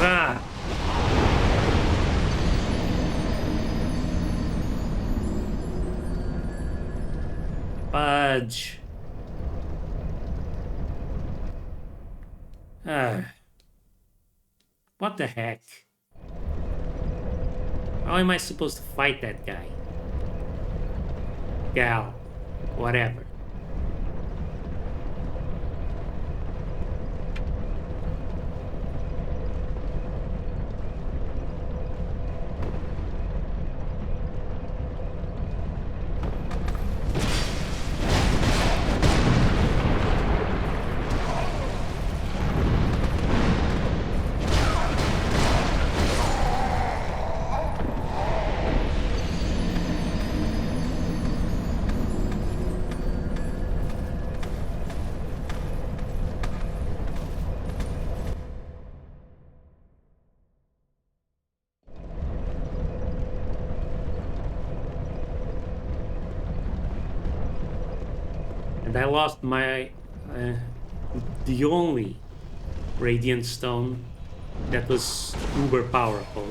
Ah! Fudge. What the heck? How am I supposed to fight that guy? Gal. Whatever. And I lost my the only radiant stone that was uber powerful.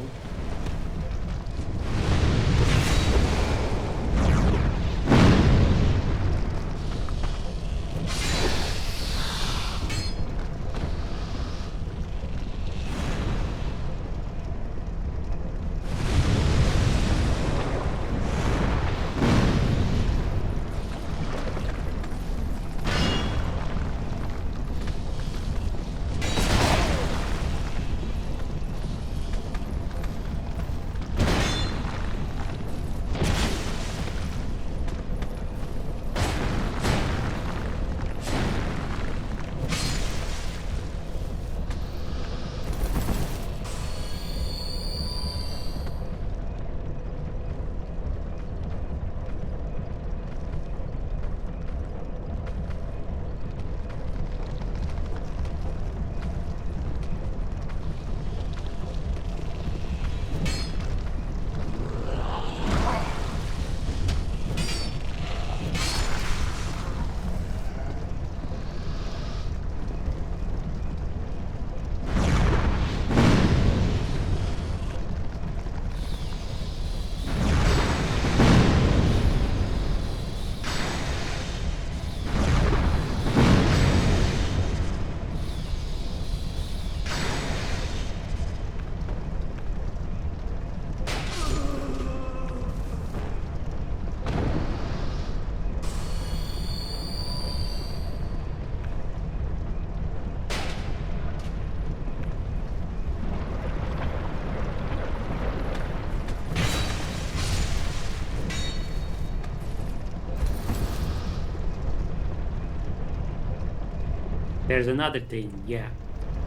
There's another thing, yeah.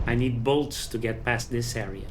I need bolts to get past this area.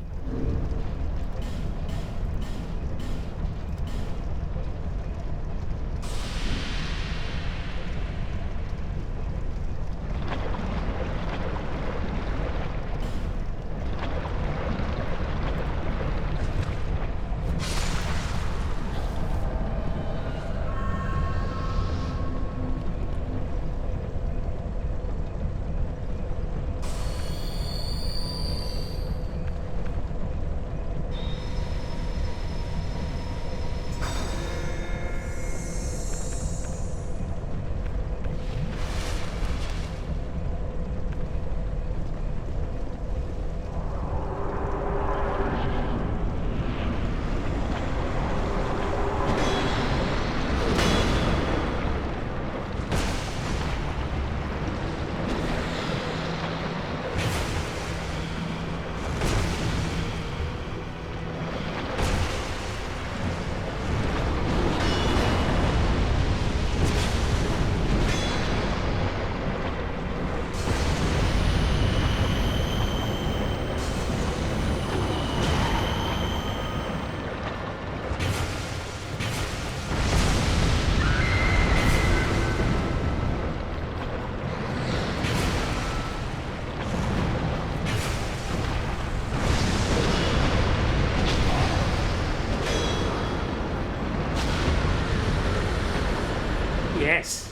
Yes.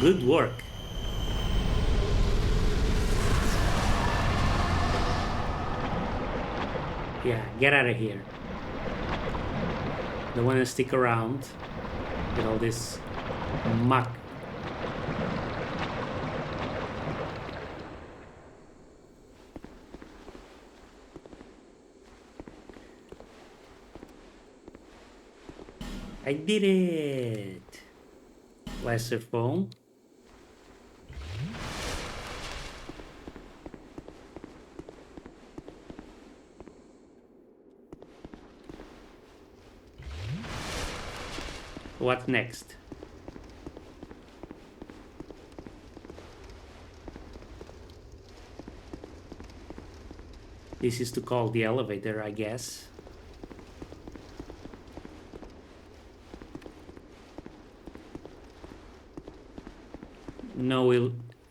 Good work. Yeah, get out of here. Don't want to stick around with all this muck. I did it! Lesser phone. What next? This is to call the elevator, I guess.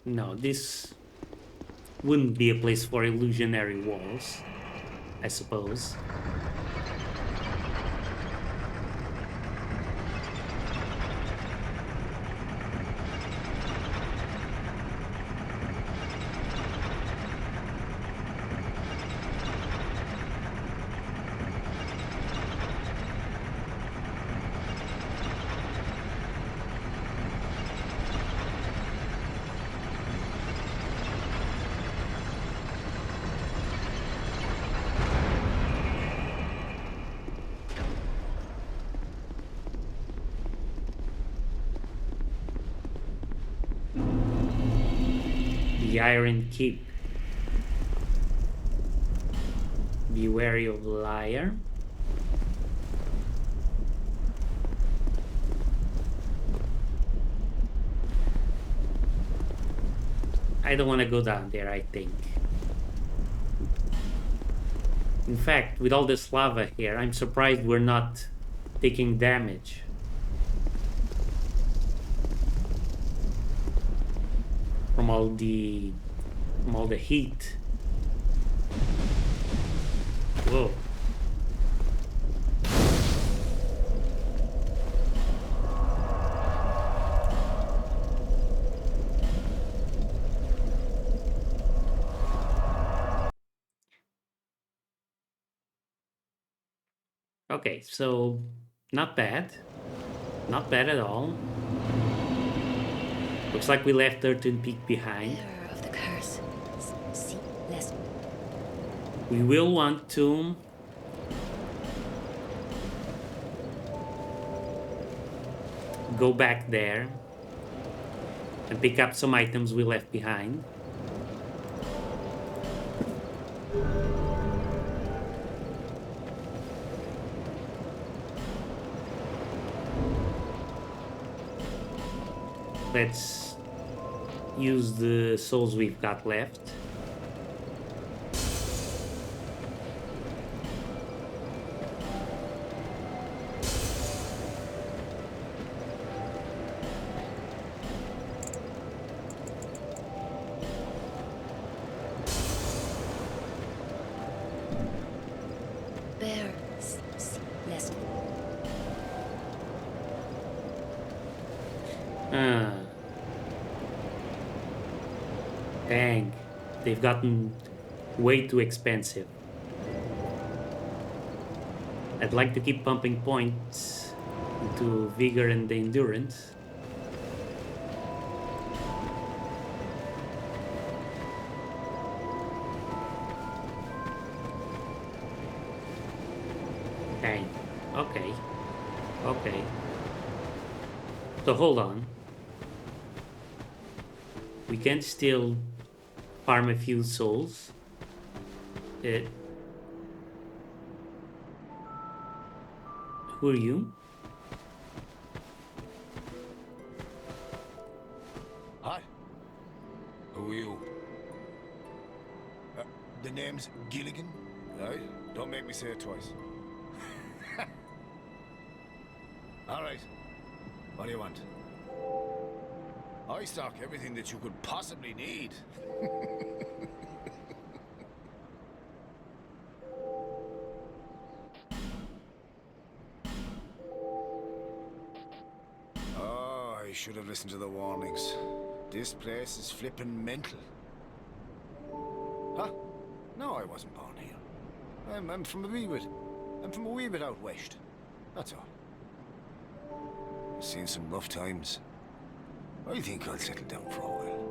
No, this wouldn't be a place for illusionary walls, I suppose. The Iron Keep. Be wary of liar. I don't want to go down there, I think. In fact, with all this lava here, I'm surprised we're not taking damage. From all the heat. Whoa. Okay, so not bad. Not bad at all. Looks like we left 13 Peak behind. Bearer of the curse. See less. We will want to go back there and pick up some items we left behind. Let's use the souls we've got left. Bear. Less. Ah. Dang. They've gotten way too expensive. I'd like to keep pumping points into vigor and endurance. Dang. Okay. Okay. So hold on. We can still farm a few souls. Who are you? Hi. Who are you? The name's Gilligan. Right? Don't make me say it twice. All right. What do you want? I stock everything that you could possibly need. Oh, I should have listened to the warnings. This place is flippin' mental. Huh? No, I wasn't born here. I'm from a wee bit. I'm from a wee bit out west. That's all. I've seen some rough times. I think I'll settle down for a while.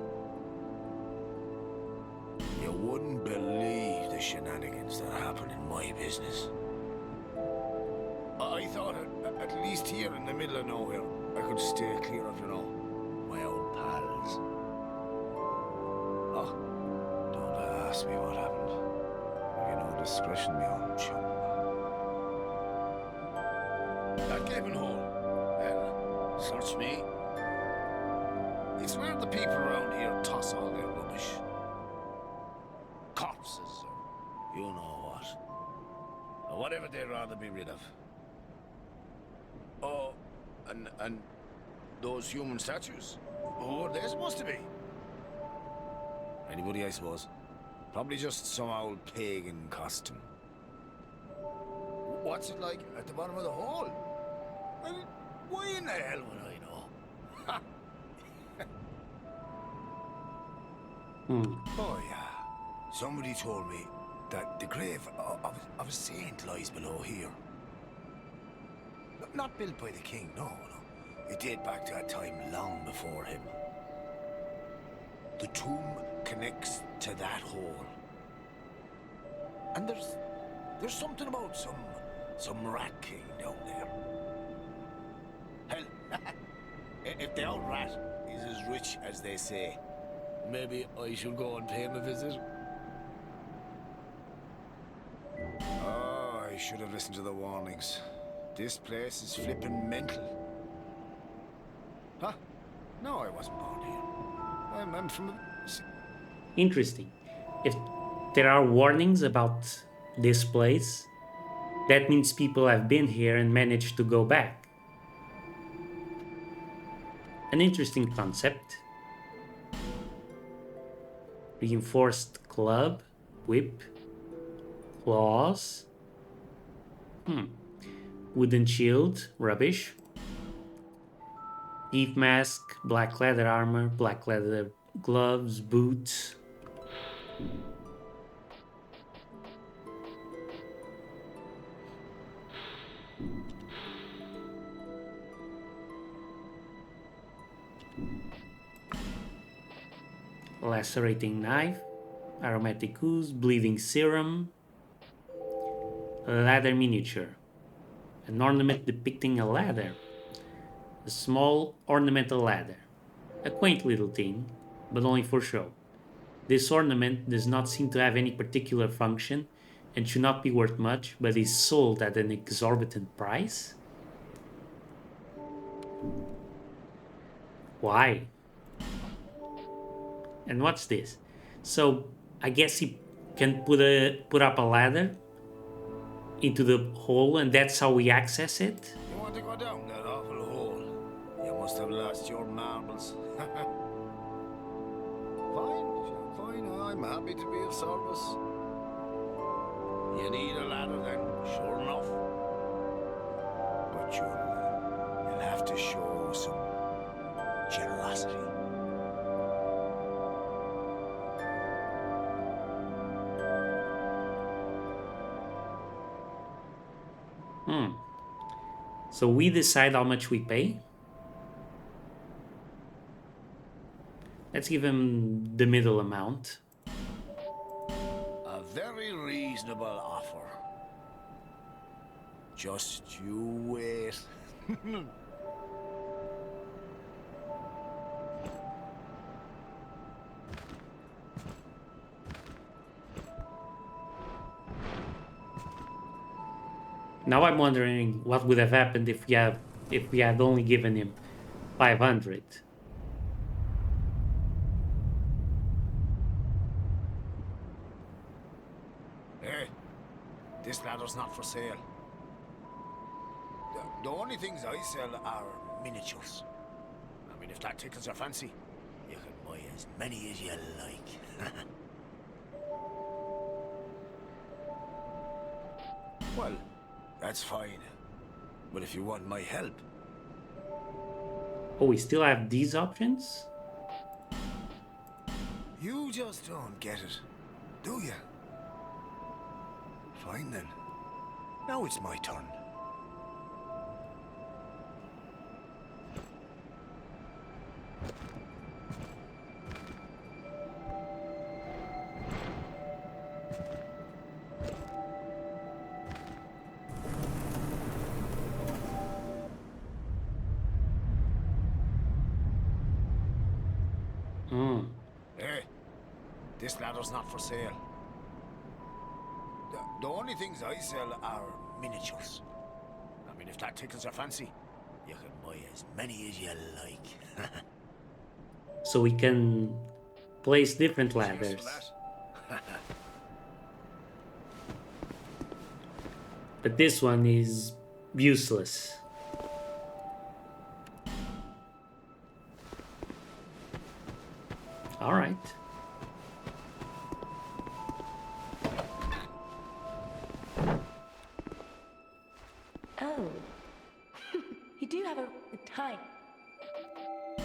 You wouldn't believe the shenanigans that happen in my business. I thought at least here in the middle of nowhere, I could stay clear of, my old pals. Oh, don't ask me what happened. Have you no discretion, me old chum? That gaping hole. Well, search me. It's where the people around here toss all their rubbish. Corpses, or you know what. Or whatever they'd rather be rid of. Oh, and those human statues? Who are they supposed to be? Anybody, I suppose. Probably just some old pagan costume. What's it like at the bottom of the hole? I mean, why in the hell would I know? Oh, yeah. Somebody told me that the grave of a saint lies below here. Not built by the king, no. It dated back to a time long before him. The tomb connects to that hole. And there's something about some rat king down there. Hell, if the old rat is as rich as they say, maybe I should go and pay him a visit. Oh, I should have listened to the warnings. This place is flippin' mental. Huh? No, I wasn't born here. I'm from a... Interesting. If there are warnings about this place, that means people have been here and managed to go back. An interesting concept. Reinforced club, whip, claws. Wooden shield, rubbish. Thief mask, black leather armor, black leather gloves, boots. Lacerating knife, aromatic ooze, bleeding serum, ladder miniature, an ornament depicting a ladder, a small ornamental ladder, a quaint little thing, but only for show. This ornament does not seem to have any particular function and should not be worth much, but is sold at an exorbitant price? Why? And what's this? So I guess he can put up a ladder into the hole, and that's how we access it. You want to go down that awful hole? You must have lost your marbles. Fine, sure, fine. I'm happy to be of service. You need a ladder then, sure enough. But you'll have to show some generosity. So we decide how much we pay. Let's give him the middle amount. A very reasonable offer. Just you wait. Now I'm wondering what would have happened if we had only given him 500. Hey, this ladder's not for sale. The only things I sell are miniatures. I mean, if that tickles your fancy, you can buy as many as you like. Well, that's fine. But if you want my help, Oh, we still have these options? you just don't get it, do you? Fine then. Now it's my turn. Hey, this ladder's not for sale. The only things I sell are miniatures. I mean, if that tickles your fancy, you can buy as many as you like. So we can place different Cheers ladders. for that. But this one is useless. All right. Oh, you do have a time.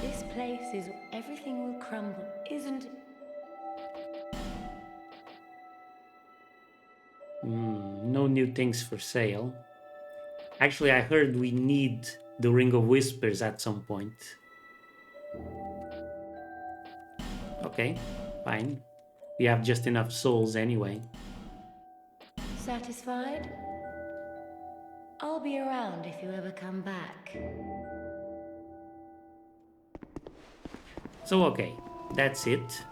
This place is everything will crumble, isn't it? No new things for sale. Actually, I heard we need the Ring of Whispers at some point. Okay, fine. We have just enough souls anyway. Satisfied? I'll be around if you ever come back. So okay, that's it.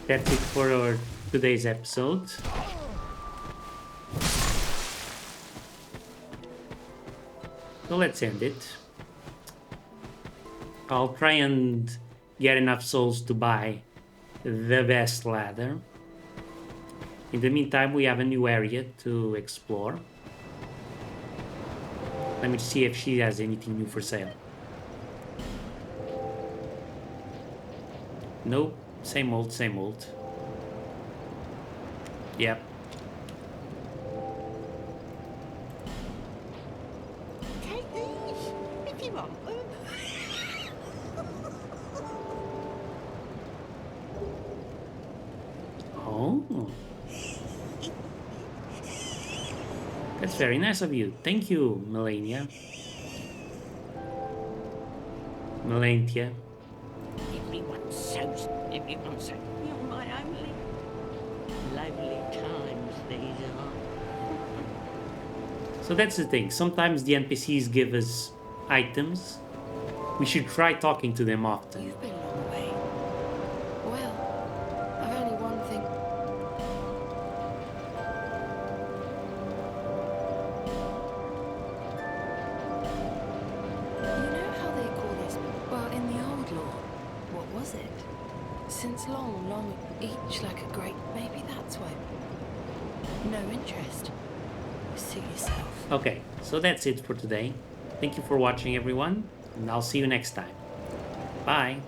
That's it for our today's episode. So let's end it. I'll try and get enough souls to buy the best ladder. In the meantime, we have a new area to explore. Let me see if she has anything new for sale. Nope, same old, same old. Yep. Take these if you want them. Oh. That's very nice of you. Thank you, Melania. Melantia. Everyone's so, everyone's so. You're my only. Lonely times these are. So that's the thing. Sometimes the NPCs give us items. We should try talking to them often. You've been a long way. Well, I've only one thing. You know how they call this? Well, in the old law, what was it? Since long, each like a great. Maybe that's why. No interest. Suit yourself. Okay, so that's it for today. Thank you for watching, everyone, and I'll see you next time. Bye.